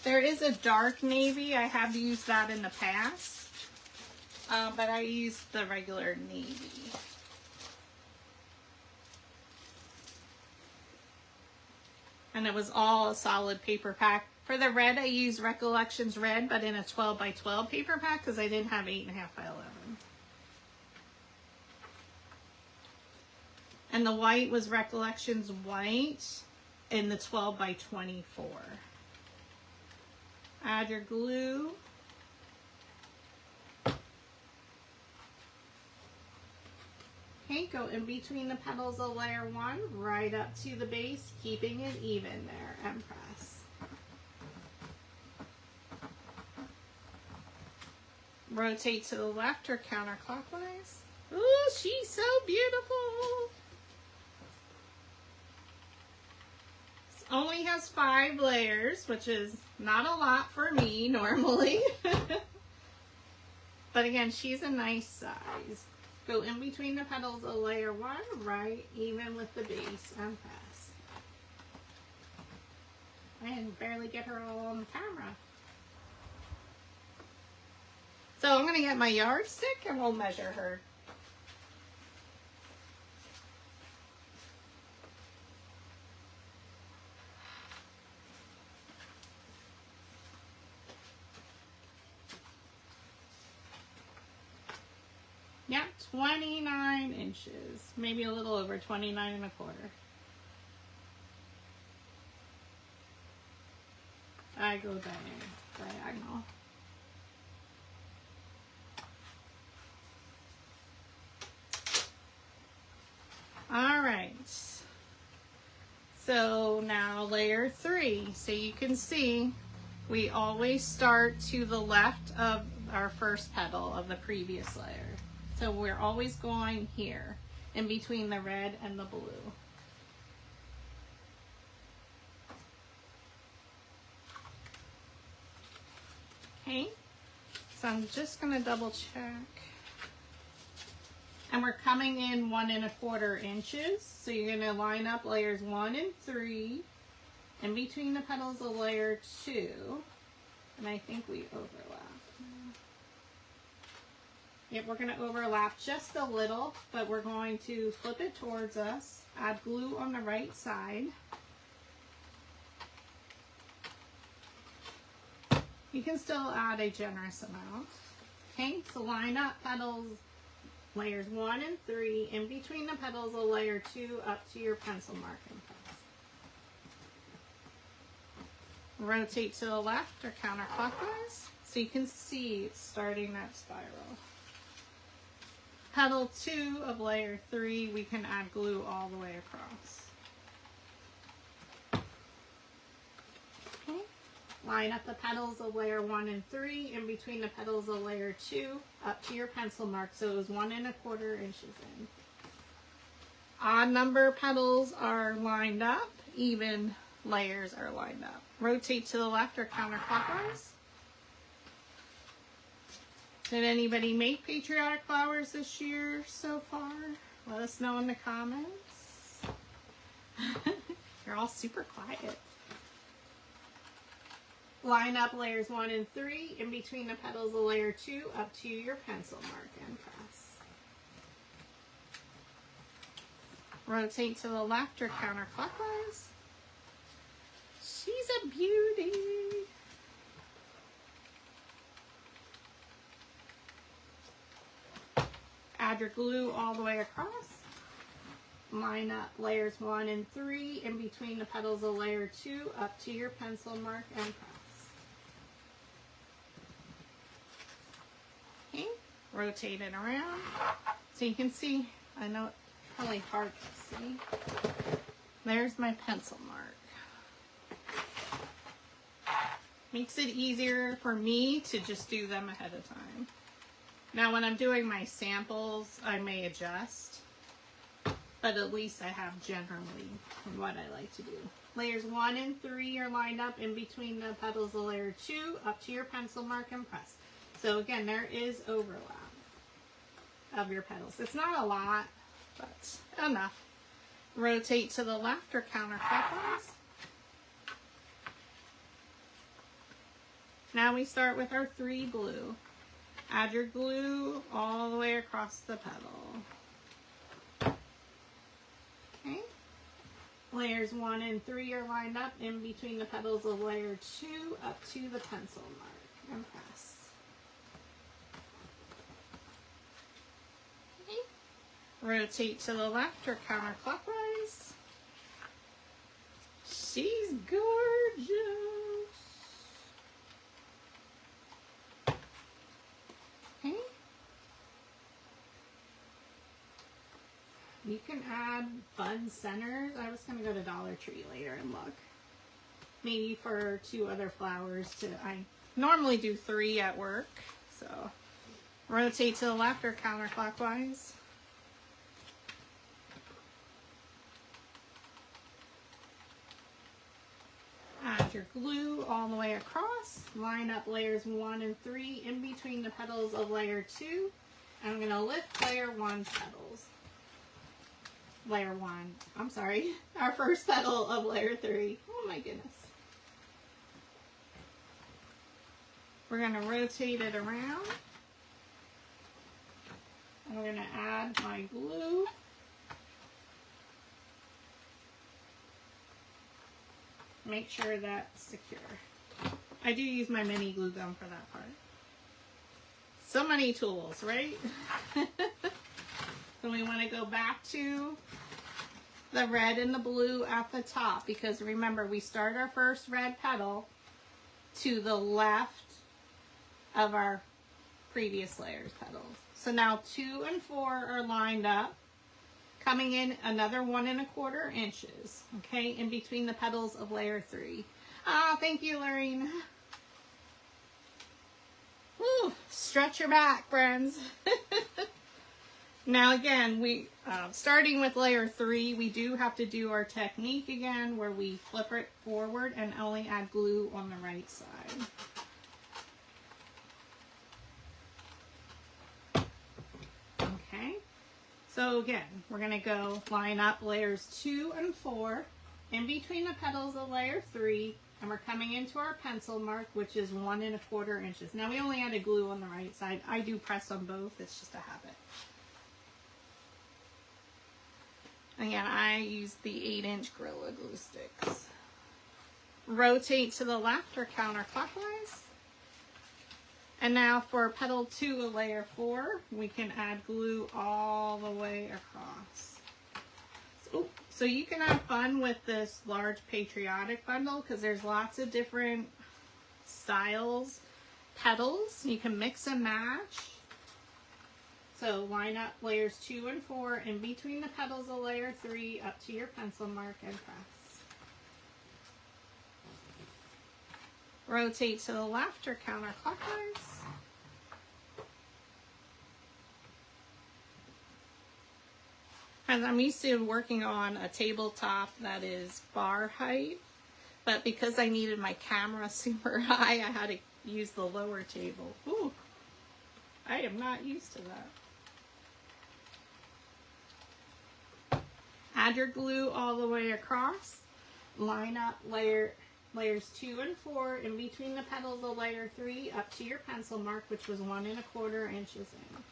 There is a dark navy. I have used that in the past, but I used the regular navy. And it was all a solid paper pack. For the red, I used Recollections red, but in a 12 by 12 paper pack because I didn't have 8.5 by 11. And the white was Recollections white in the 12 by 24. Add your glue. Okay, go in between the petals of layer 1, right up to the base, keeping it even there, and press. Rotate to the left or counterclockwise. Ooh, she's so beautiful. This only has 5 layers, which is not a lot for me normally. But again, she's a nice size. Go in between the petals of layer 1, right even with the base, and press. I can barely get her all on the camera. So I'm going to get my yardstick and we'll measure her. Yeah, 29 inches, maybe a little over 29.25. I go diagonal. All right. So now layer 3. So you can see we always start to the left of our first petal of the previous layer. So we're always going here, in between the red and the blue. Okay, so I'm just gonna double check. And we're coming in 1 1/4 inches. So you're gonna line up layers 1 and 3, in between the petals of layer 2. And I think we overlap. Yep, we're going to overlap just a little, but we're going to flip it towards us, add glue on the right side. You can still add a generous amount. Okay, so line up petals, layers 1 and 3, in between the petals of layer 2 up to your pencil mark and press. Rotate to the left or counterclockwise so you can see it's starting that spiral. Petal 2 of layer 3, we can add glue all the way across. Okay. Line up the petals of layer 1 and 3 in between the petals of layer 2 up to your pencil mark, so it was 1 1/4 inches in. Odd number petals are lined up, even layers are lined up. Rotate to the left or counterclockwise. Did anybody make Patriotic flowers this year so far? Let us know in the comments. You're all super quiet. Line up layers 1 and 3 in between the petals of layer 2 up to your pencil mark and press. Rotate to the left or counterclockwise. She's a beauty. Add your glue all the way across. Line up layers 1 and 3 in between the petals of layer 2 up to your pencil mark and press. Okay, rotate it around so you can see. I know it's probably hard to see. There's my pencil mark. Makes it easier for me to just do them ahead of time. Now when I'm doing my samples, I may adjust, but at least I have generally what I like to do. Layers 1 and 3 are lined up in between the petals of layer 2 up to your pencil mark and press. So again, there is overlap of your petals. It's not a lot, but enough. Rotate to the left or counterclockwise. Now we start with our 3 blue. Add your glue all the way across the petal. Okay. Layers 1 and 3 are lined up in between the petals of layer 2 up to the pencil mark and press. Okay. Rotate to the left or counterclockwise. She's gorgeous. Okay. You can add fun centers. I was going to go to Dollar Tree later and look. Maybe for 2 other flowers to, I normally do 3 at work. So rotate to the left or counterclockwise. Add your glue all the way across. Line up layers 1 and 3 in between the petals of layer 2. I'm going to lift layer 1 petals. Layer 1, I'm sorry, our first petal of layer 3. Oh my goodness. We're going to rotate it around. I'm going to add my glue. Make sure that's secure. I do use my mini glue gun for that part. So many tools, right? So we want to go back to the red and the blue at the top, because remember, we start our first red petal to the left of our previous layer's petals. So now 2 and 4 are lined up, coming in another 1 1/4 inches, okay, in between the petals of layer 3. Oh, thank you, Lorraine. Woo, stretch your back, friends. Now again, we starting with layer 3, we do have to do our technique again where we flip it forward and only add glue on the right side. Okay, so again, we're going to go line up layers 2 and 4 in between the petals of layer 3, and we're coming into our pencil mark, which is 1 1/4 inches. Now we only added glue on the right side. I do press on both, it's just a habit. Again, I use the 8-inch Gorilla Glue sticks. Rotate to the left or counterclockwise. And now for petal 2 of layer 4, we can add glue all the way across. So you can have fun with this large Patriotic bundle because there's lots of different styles, petals. You can mix and match. So line up layers 2 and 4 in between the petals of layer 3 up to your pencil mark and press. Rotate to the left or counterclockwise. And I'm used to working on a tabletop that is bar height, but because I needed my camera super high, I had to use the lower table. Ooh, I am not used to that. Add your glue all the way across. Line up layers 2 and 4 in between the petals of layer 3 up to your pencil mark, which was 1 1/4 inches in.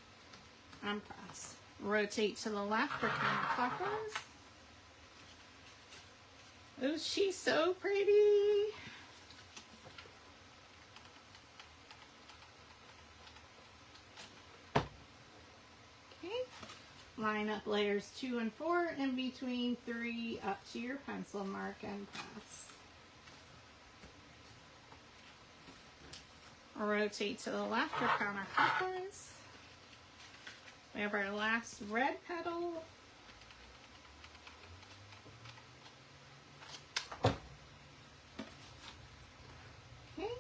And press. Rotate to the left or counterclockwise. Oh, she's so pretty. Line up layers 2 and 4 in between 3 up to your pencil mark and press. Rotate to the left or counterclockwise. We have our last red petal. Okay,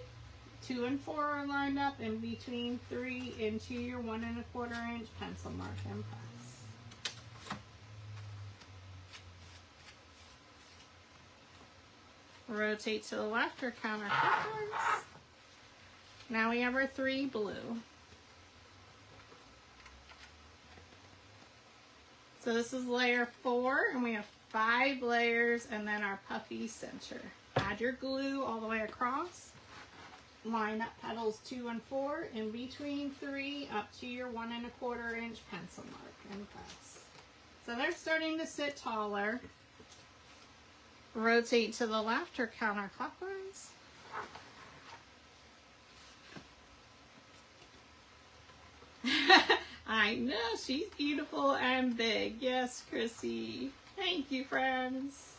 2 and 4 are lined up in between 3 into your 1 1/4 inch pencil mark and press. Rotate to the left or counterclockwise. Now we have our 3 blue. So this is layer 4, and we have 5 layers, and then our puffy center. Add your glue all the way across. Line up petals 2 and 4 in between 3 up to your 1 1/4 inch pencil mark and press. So they're starting to sit taller. Rotate to the left or counterclockwise. I know, she's beautiful and big. Yes, Chrissy. Thank you, friends.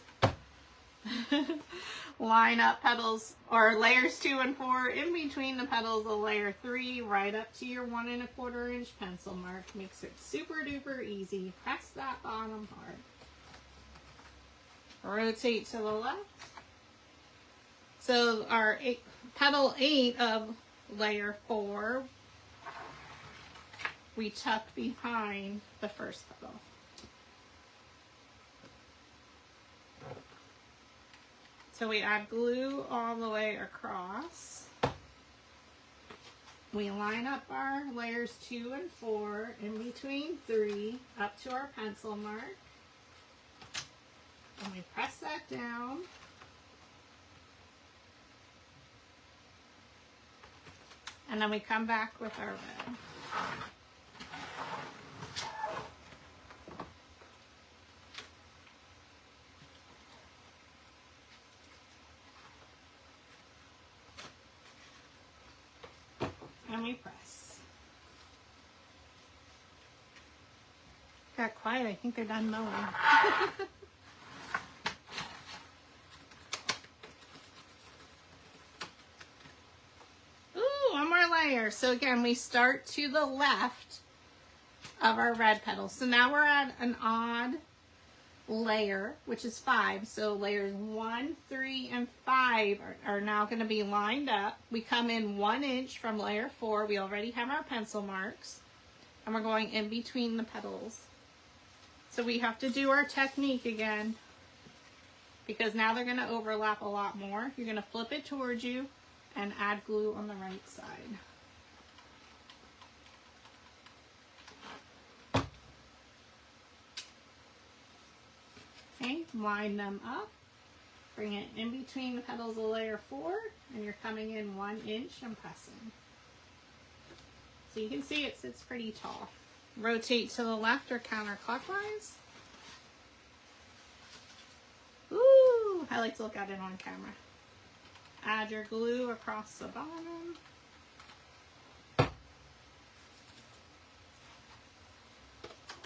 Line up petals or layers 2 and 4 in between the petals of layer 3 right up to your 1 1/4 inch pencil mark. Makes it super duper easy. Press that bottom hard. Rotate to the left. So our petal 8 of layer 4, we tuck behind the first petal. So we add glue all the way across. We line up our layers 2 and 4 in between 3 up to our pencil mark. And we press that down. And then we come back with our red. And we press. Got quiet. I think they're done mowing. Ooh, one more layer. So again, we start to the left of our red petals. So now we're at an odd layer, which is 5. So layers 1, 3, and 5 are now going to be lined up. We come in 1 inch from layer 4. We already have our pencil marks, and we're going in between the petals. So we have to do our technique again, because now they're going to overlap a lot more. You're going to flip it towards you and add glue on the right side. Okay, line them up, bring it in between the petals of layer 4, and you're coming in 1 inch and pressing. So you can see it sits pretty tall. Rotate to the left or counterclockwise. Ooh, I like to look at it on camera. Add your glue across the bottom.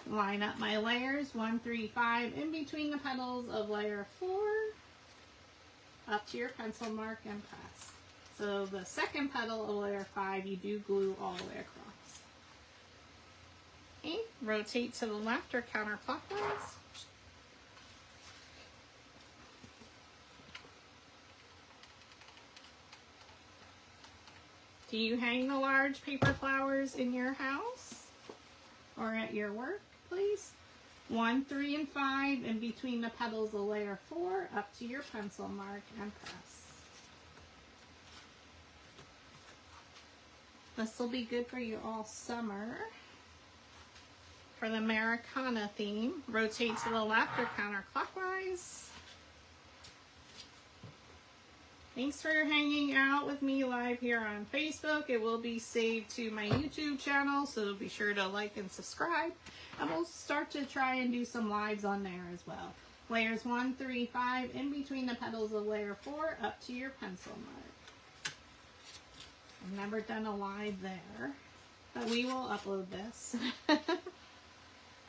Line up my layers 1, 3, 5 in between the petals of layer 4 up to your pencil mark and press. So the second petal of layer 5, you do glue all the way across. Okay, rotate to the left or counterclockwise. Do you hang the large paper flowers in your house or at your work? Please. 1, 3, and 5 in between the petals of layer 4 up to your pencil mark and press. This will be good for you all summer. For the Americana theme, rotate to the left or counterclockwise. Thanks for hanging out with me live here on Facebook. It will be saved to my YouTube channel, so be sure to like and subscribe. And we'll start to try and do some lives on there as well. Layers 1, 3, 5 in between the petals of layer 4 up to your pencil mark. I've never done a live there, but we will upload this.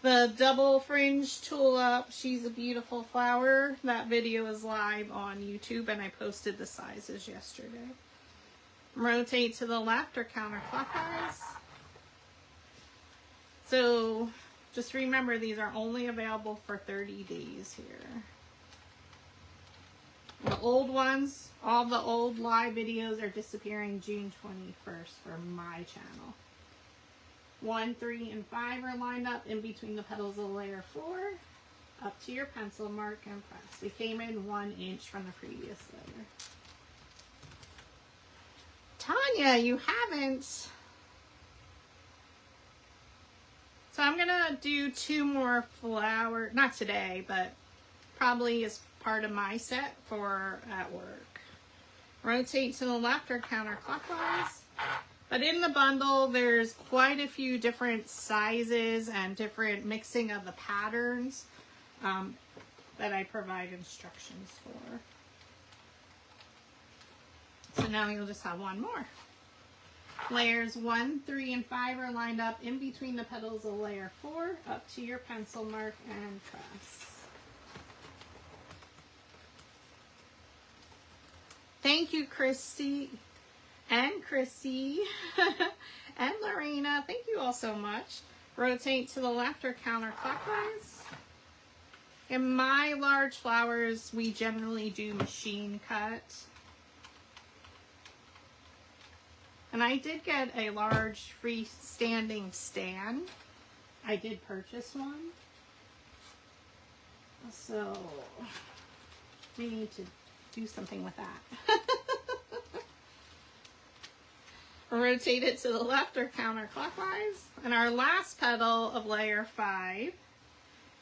The double fringe tulip, she's a beautiful flower. That video is live on YouTube, and I posted the sizes yesterday. Rotate to the left or counterclockwise. So just remember, these are only available for 30 days here. The old ones, all the old live videos are disappearing June 21st for my channel. 1, 3, and 5 are lined up in between the petals of layer 4. Up to your pencil mark and press. We came in 1 inch from the previous layer. Tanya, you haven't. So I'm gonna do 2 more flowers, not today, but probably as part of my set for at work. Rotate to the left or counterclockwise. But in the bundle, there's quite a few different sizes and different mixing of the patterns that I provide instructions for. So now you'll just have 1 more. Layers 1, 3, and 5 are lined up in between the petals of layer 4, up to your pencil mark and press. Thank you, Christy and Chrissy and Lorena. Thank you all so much. Rotate to the left or counterclockwise. In my large flowers, we generally do machine cut. And I did get a large freestanding stand. I did purchase one. So we need to do something with that. Rotate it to the left or counterclockwise. And our last petal of layer 5,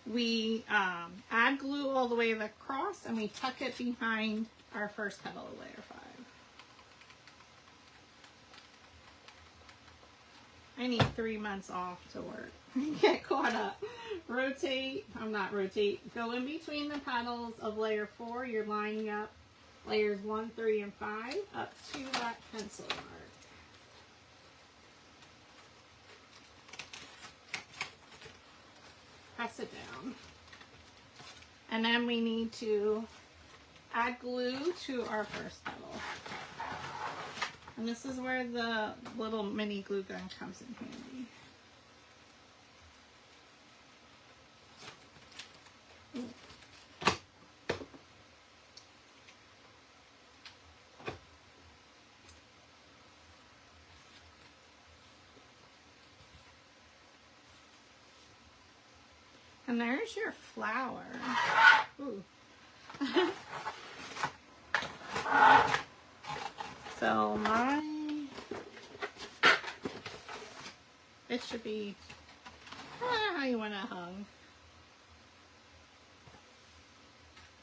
we add glue all the way across and we tuck it behind our first petal of layer 5. I need 3 months off to work. Get caught up. Rotate, go in between the petals of layer 4. You're lining up layers 1, 3, and 5 up to that pencil mark. Press it down. And then we need to add glue to our first petal. And this is where the little mini glue gun comes in handy. And there's your flower. Ooh. So it should be, how you want it hung.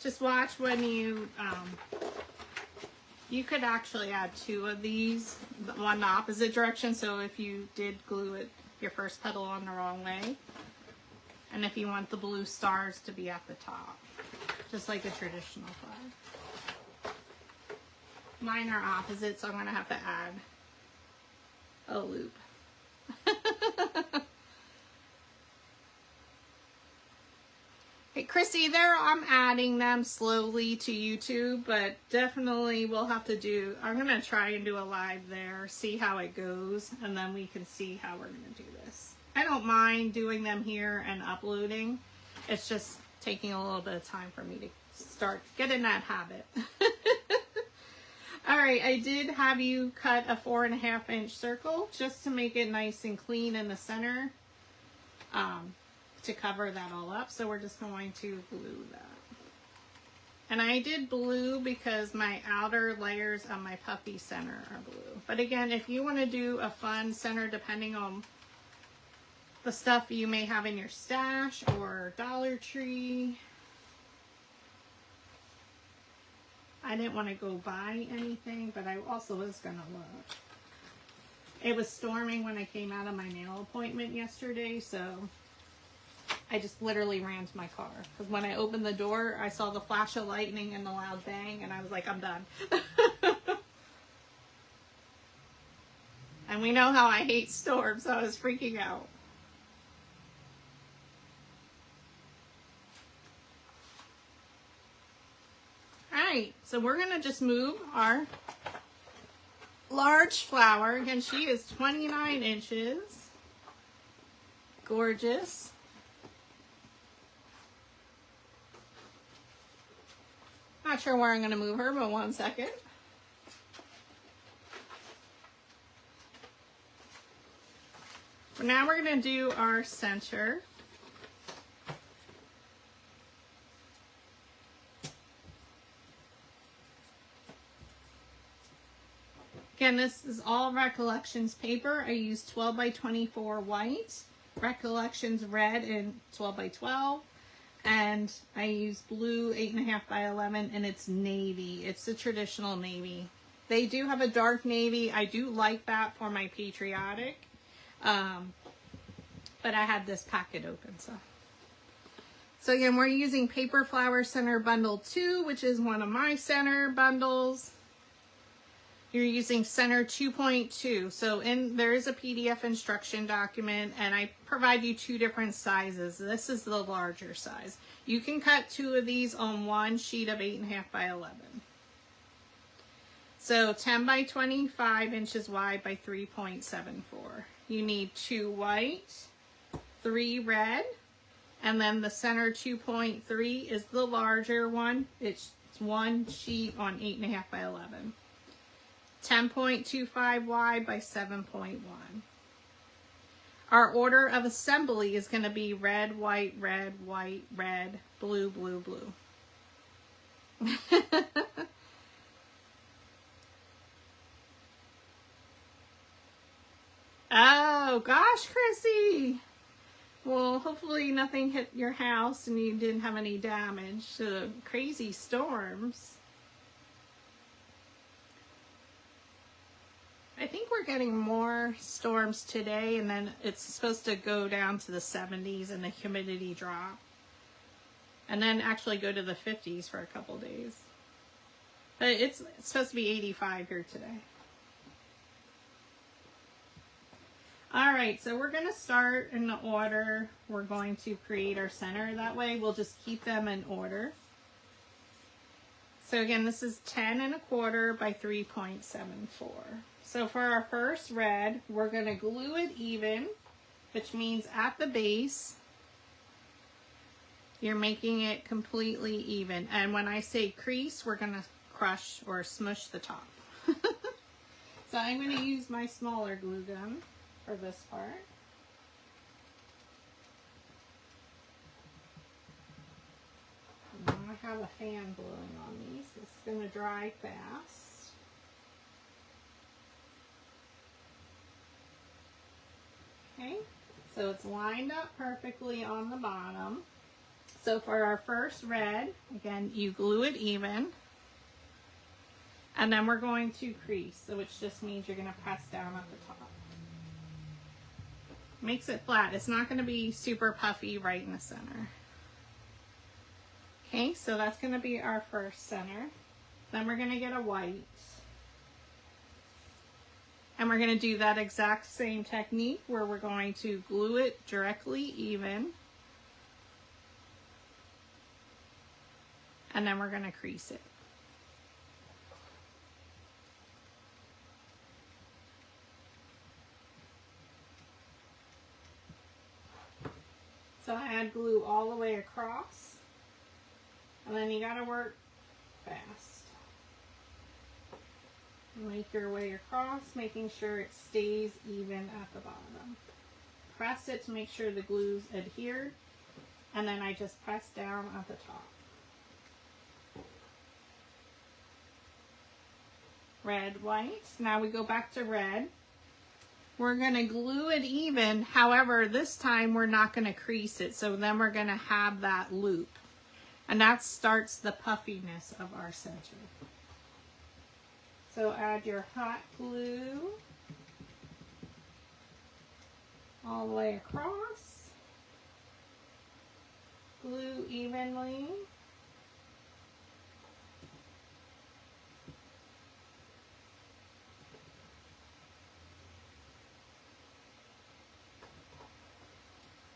Just watch when you could actually add 2 of these, one the opposite direction. So if you did glue it, your first petal on the wrong way. And if you want the blue stars to be at the top, just like a traditional flag. Mine are opposite, so I'm gonna have to add a loop. Hey, Chrissy, I'm adding them slowly to YouTube, but definitely we'll have to do, I'm gonna try and do a live there, see how it goes, and then we can see how we're gonna do this. I don't mind doing them here and uploading. It's just taking a little bit of time for me to start getting that habit. All right, I did have you cut a 4.5 inch circle just to make it nice and clean in the center to cover that all up. So we're just going to glue that. And I did blue because my outer layers on my puffy center are blue. But again, if you want to do a fun center depending on the stuff you may have in your stash or Dollar Tree. I didn't want to go buy anything, but I also was going to look. It was storming when I came out of my nail appointment yesterday, so I just literally ran to my car. Because when I opened the door, I saw the flash of lightning and the loud bang, and I was like, I'm done. And we know how I hate storms, so I was freaking out. Alright, so we're going to just move our large flower. Again, she is 29 inches. Gorgeous. not sure where I'm going to move her, but one second. Now we're going to do our center. Again, this is all Recollections paper. I used 12 by 24 white, Recollections red and 12 by 12, and I used blue 8.5 by 11, and it's navy. It's the traditional navy. They do have a dark navy. I do like that for my Patriotic, but I had this packet open, so again, we're using Paper Flower Center Bundle 2, which is one of my center bundles. You're using center 2.2. So there is a PDF instruction document, and I provide you 2 different sizes. This is the larger size. You can cut 2 of these on one sheet of 8.5 by 11. So 10 by 25 inches wide by 3.74. You need 2 white, 3 red, and then the center 2.3 is the larger one. It's one sheet on 8.5 by 11. 10.25 wide by 7.1. Our order of assembly is going to be red, white, red, white, red, blue, blue, blue. Oh, gosh, Chrissy. Well, hopefully nothing hit your house and you didn't have any damage. Crazy storms. I think we're getting more storms today, and then it's supposed to go down to the 70s and the humidity drop. And then actually go to the 50s for a couple days. But it's supposed to be 85 here today. Alright, so we're going to start in the order we're going to create our center. That way we'll just keep them in order. So again, this is 10.25 by 3.74. So for our first red, we're going to glue it even, which means at the base, you're making it completely even. And when I say crease, we're going to crush or smush the top. So I'm going to use my smaller glue gun for this part. And I have a fan blowing on these. It's going to dry fast. Okay, so it's lined up perfectly on the bottom. So for our first red, again, you glue it even. And then we're going to crease, so which just means you're going to press down at the top. Makes it flat. It's not going to be super puffy right in the center. Okay, so that's going to be our first center. Then we're going to get a white. And we're going to do that exact same technique where we're going to glue it directly even. And then we're going to crease it. So I add glue all the way across. And then you got to work fast. Make your way across, making sure it stays even at the bottom. Press it to make sure the glue's adhered, and then I just press down at the top. Red, white. Now we go back to red. We're going to glue it even, however, this time we're not going to crease it, so then we're going to have that loop. And that starts the puffiness of our center. So add your hot glue all the way across. Glue evenly.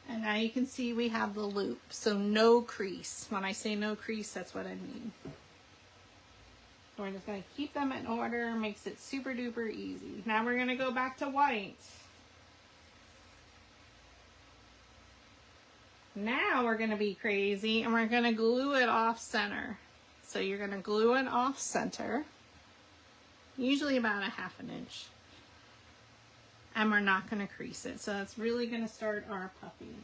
And now you can see we have the loop, so no crease. When I say no crease, that's what I mean. We're just going to keep them in order, makes it super duper easy. Now we're going to go back to white. Now we're going to be crazy and we're going to glue it off center. So you're going to glue it off center, usually about 1/2 inch. And we're not going to crease it. So that's really going to start our puffiness.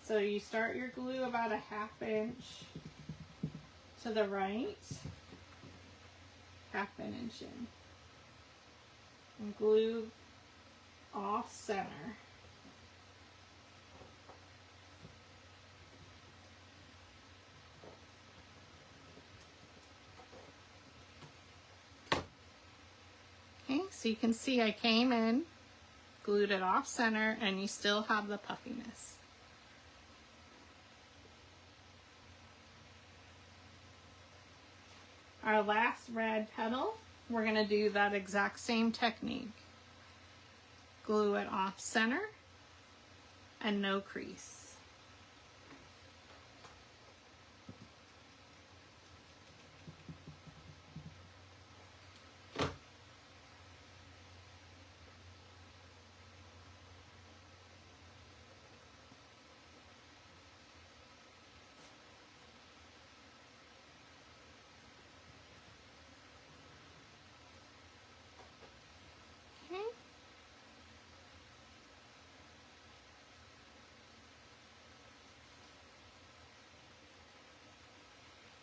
So you start your glue about 1/2 inch to the right, 1/2 inch in. And glue off center. Okay, so you can see I came in, glued it off center, and you still have the puffiness. Our last red petal, we're going to do that exact same technique. Glue it off center and no crease.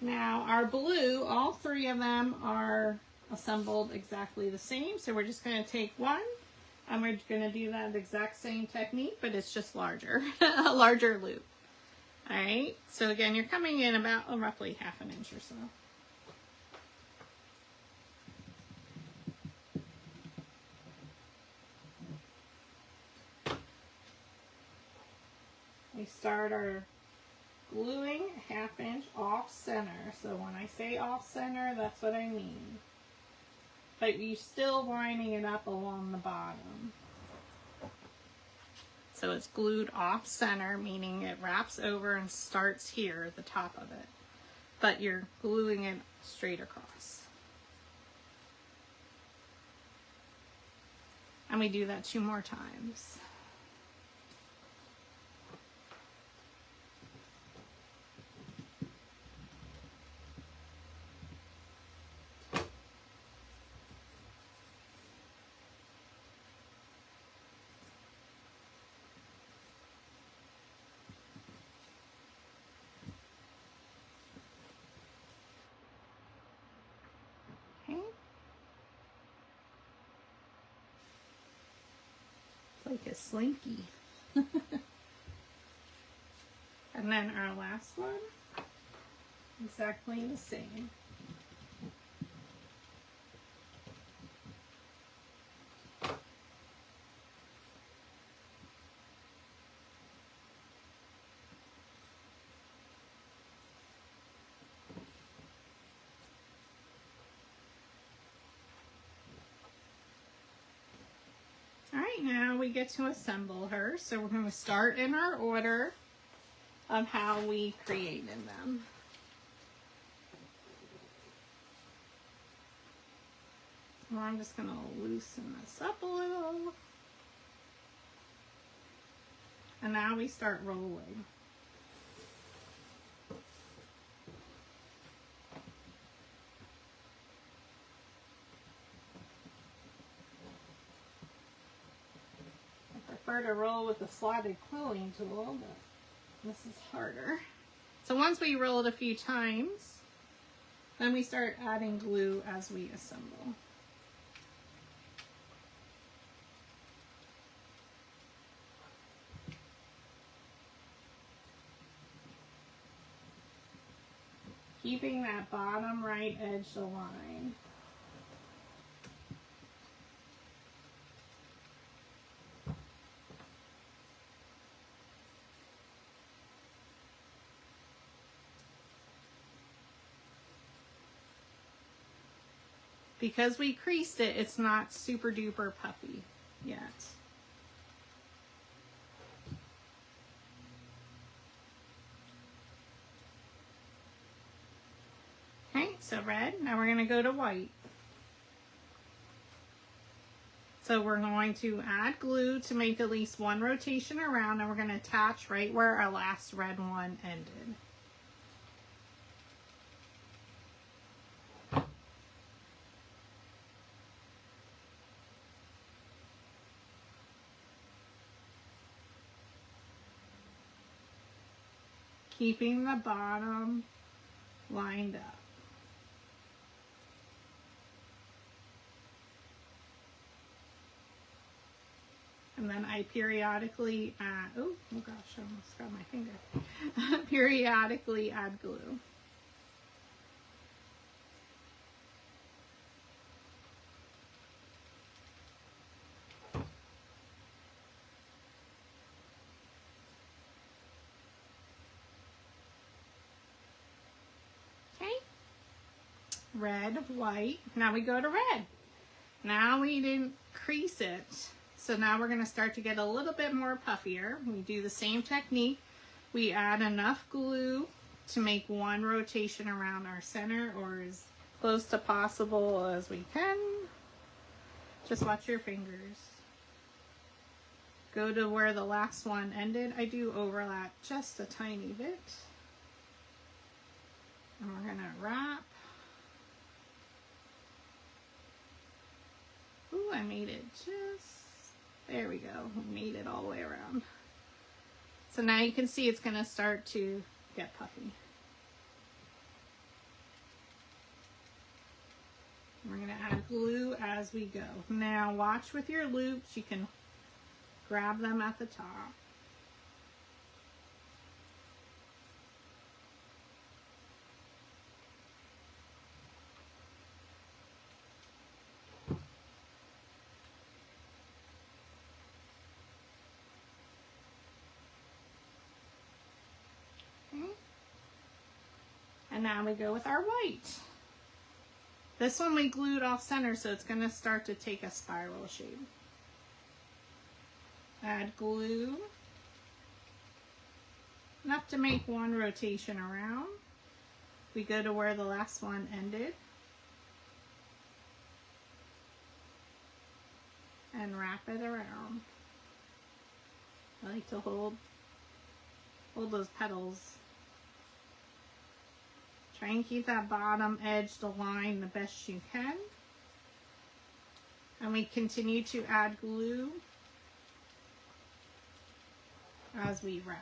Now our blue, all 3 of them are assembled exactly the same. So we're just going to take one and we're going to do that exact same technique, but it's just larger, a larger loop. All right. So again, you're coming in about roughly 1/2 inch or so. We start our gluing 1/2 inch off center. So when I say off center, that's what I mean. But you're still lining it up along the bottom. So it's glued off center, meaning it wraps over and starts here at the top of it. But you're gluing it straight across. And we do that 2 more times. Like a slinky. And then our last one, exactly the same. Alright, now we get to assemble her. So we're going to start in our order of how we created them. So I'm just going to loosen this up a little. And now we start rolling. To roll with the slotted quilling tool, but this is harder. So once we roll it a few times, then we start adding glue as we assemble. Keeping that bottom right edge aligned. Because we creased it, it's not super duper puffy yet. Okay, so red, now we're going to go to white. So we're going to add glue to make at least one rotation around, and we're going to attach right where our last red one ended. Keeping the bottom lined up. And then I periodically add, oh gosh, I almost got my finger. Periodically add glue. Red, white. Now we go to red. Now we didn't crease it. So now we're going to start to get a little bit more puffier. We do the same technique. We add enough glue to make one rotation around our center, or as close to possible as we can. Just watch your fingers. Go to where the last one ended. I do overlap just a tiny bit. And we're going to wrap. Ooh, I made it just, there we go. Made it all the way around. So now you can see it's going to start to get puffy. We're going to add glue as we go. Now watch with your loops. You can grab them at the top. And now we go with our white. This one we glued off center, so it's going to start to take a spiral shape. Add glue. Enough to make one rotation around. We go to where the last one ended. And wrap it around. I like to hold those petals. Try and keep that bottom edge aligned the best you can. And we continue to add glue as we wrap.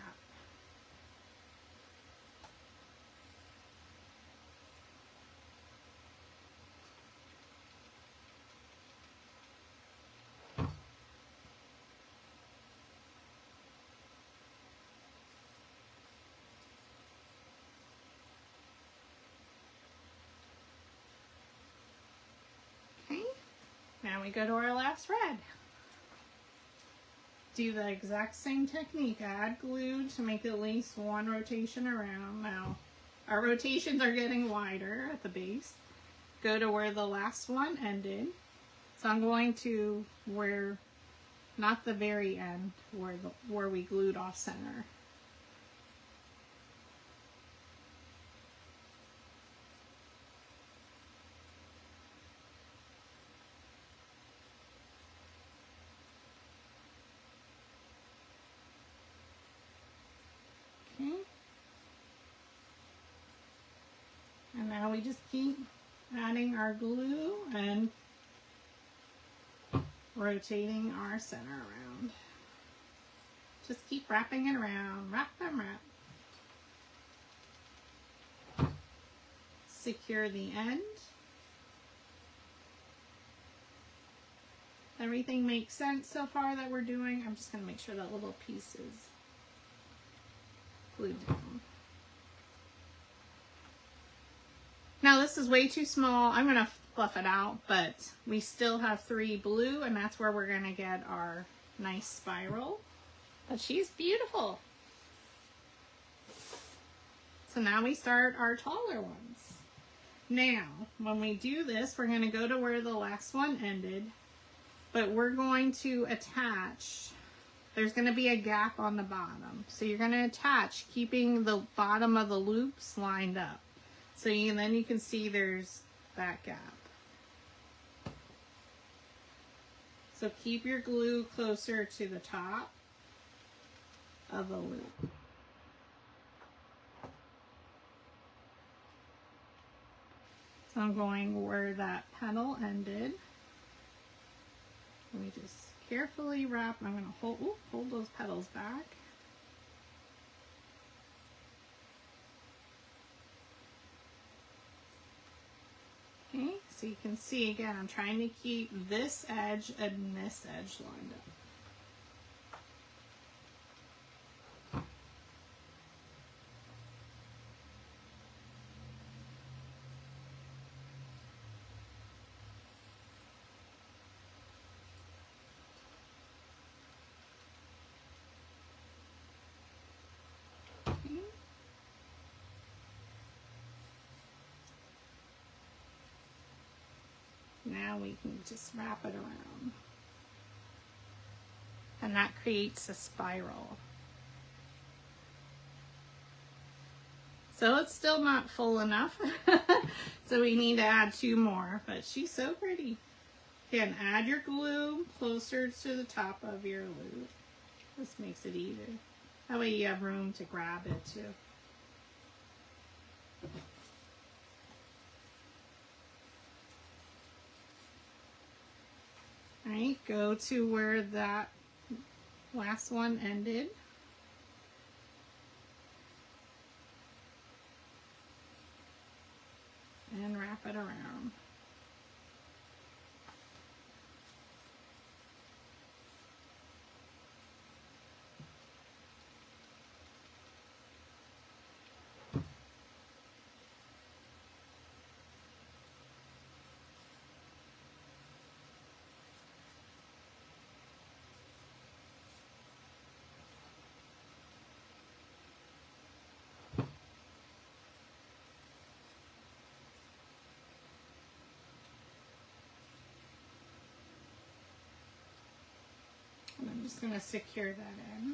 Now we go to our last red. Do the exact same technique. Add glue to make at least one rotation around. Now, our rotations are getting wider at the base. Go to where the last one ended. So I'm going to where, not the very end, where we glued off center. And now we just keep adding our glue and rotating our center around. Just keep wrapping it around. Wrap and wrap. Secure the end. Everything makes sense so far that we're doing. I'm just going to make sure that little piece is glued down. Now this is way too small. I'm going to fluff it out, but we still have 3 blue, and that's where we're going to get our nice spiral. But she's beautiful. So now we start our taller ones. Now, when we do this, we're going to go to where the last one ended, but we're going to attach. There's going to be a gap on the bottom. So you're going to attach, keeping the bottom of the loops lined up. So then you can see there's that gap. So keep your glue closer to the top of the loop. So I'm going where that petal ended. Let me just carefully wrap. I'm going to hold those petals back. Okay, so you can see again, I'm trying to keep this edge and this edge lined up. Now we can just wrap it around. And that creates a spiral. So it's still not full enough. So we need to add 2 more, but she's so pretty. Again, add your glue closer to the top of your loop. This makes it easier. That way you have room to grab it too. Alright, go to where that last one ended. And wrap it around. And I'm just going to secure that in.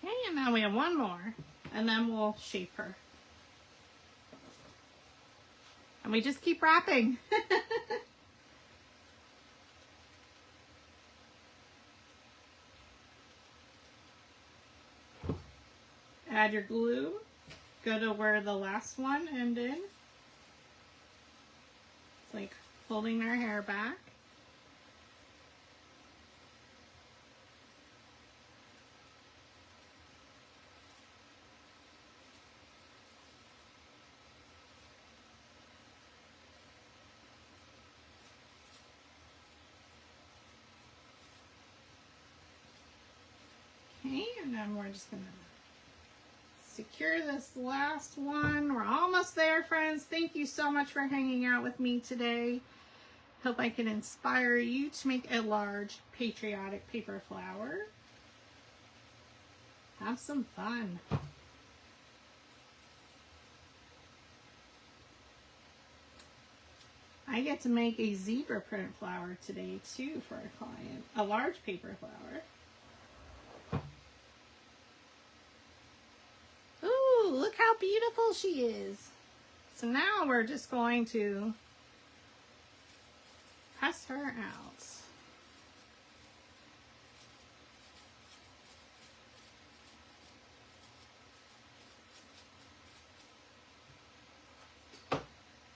Okay, and now we have 1 more, and then we'll shape her. And we just keep wrapping. Add your glue. Go to where the last one ended. It's like holding our hair back. Okay, and then we're just gonna secure this last one. We're almost there, friends. Thank you so much for hanging out with me today. Hope I can inspire you to make a large patriotic paper flower. Have some fun. I get to make a zebra print flower today too for a client. A large paper flower. Look how beautiful she is. So now we're just going to press her out.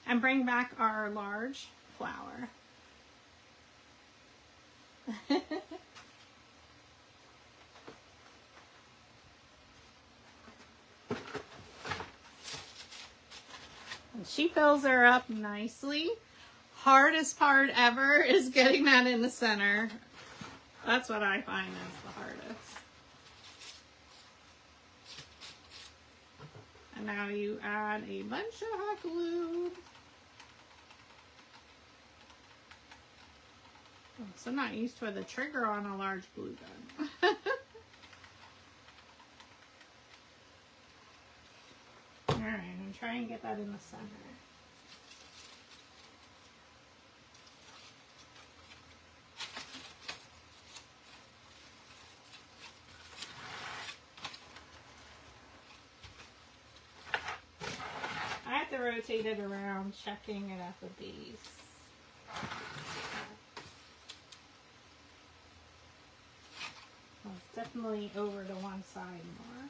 And bring back our large flower. And she fills her up nicely. Hardest part ever is getting that in the center. That's what I find is the hardest. And now you add a bunch of hot glue. I'm so not used to the trigger on a large glue gun. Alright, I'm trying to get that in the center. to rotate it around, checking it at the base. Well, it's definitely over to one side more.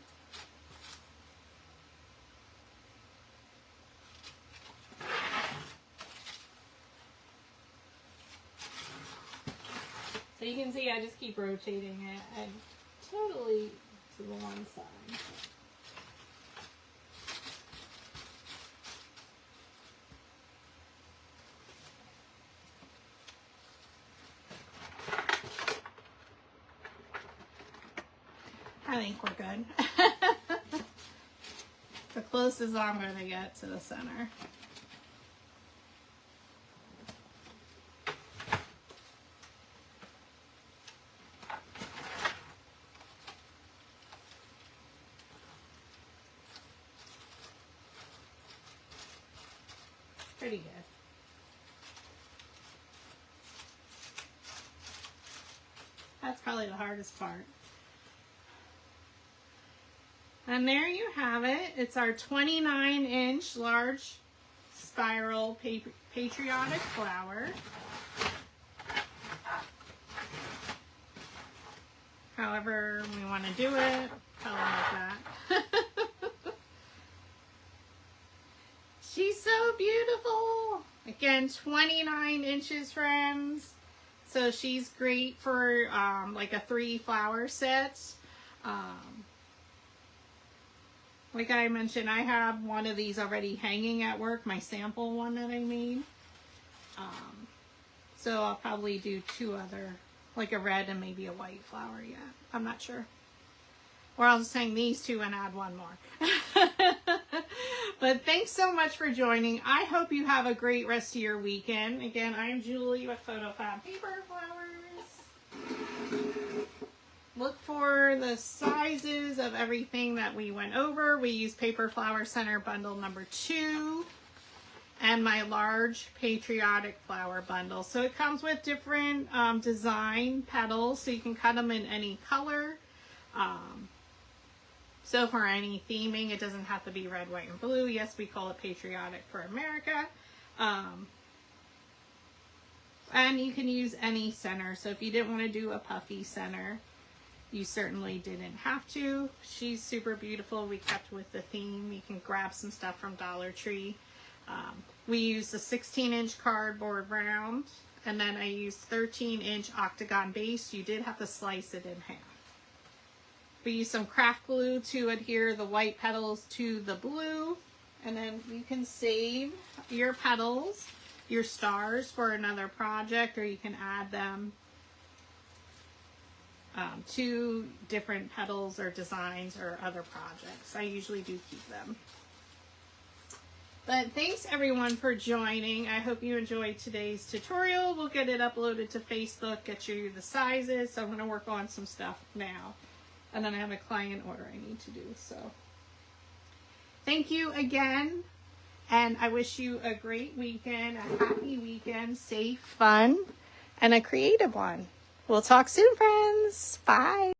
So you can see I just keep rotating it and totally to the one side. I think we're good. The closest I'm going to get to the center. Pretty good. That's probably the hardest part. And there you have it. It's our 29-inch large spiral patriotic flower. However we want to do it, color like that. She's so beautiful. Again, 29 inches, friends. So she's great for like a 3 flower set. Like I mentioned, I have one of these already hanging at work, my sample one that I made. So I'll probably do 2 other, like a red and maybe a white flower yet. I'm not sure. Or I'll just hang these 2 and add 1 more. But thanks so much for joining. I hope you have a great rest of your weekend. Again, I'm Julie with PhotoFabPaperFlowers. Look for the sizes of everything that we went over. We used Paper Flower Center bundle number 2 and my large Patriotic flower bundle. So it comes with different design petals, so you can cut them in any color. So for any theming, it doesn't have to be red, white, and blue. Yes, we call it Patriotic for America. And you can use any center. So if you didn't want to do a puffy center, you certainly didn't have to. She's super beautiful. We kept with the theme. You can grab some stuff from Dollar Tree. We used a 16-inch cardboard round, and then I used 13-inch octagon base. You did have to slice it in half. We used some craft glue to adhere the white petals to the blue, and then you can save your petals, your stars, for another project, or you can add them to different petals or designs or other projects. I usually do keep them. But thanks everyone for joining. I hope you enjoyed today's tutorial. We'll get it uploaded to Facebook, get you the sizes. So I'm going to work on some stuff now. And then I have a client order I need to do. So thank you again. And I wish you a great weekend, a happy weekend, safe, fun, and a creative one. We'll talk soon, friends. Bye.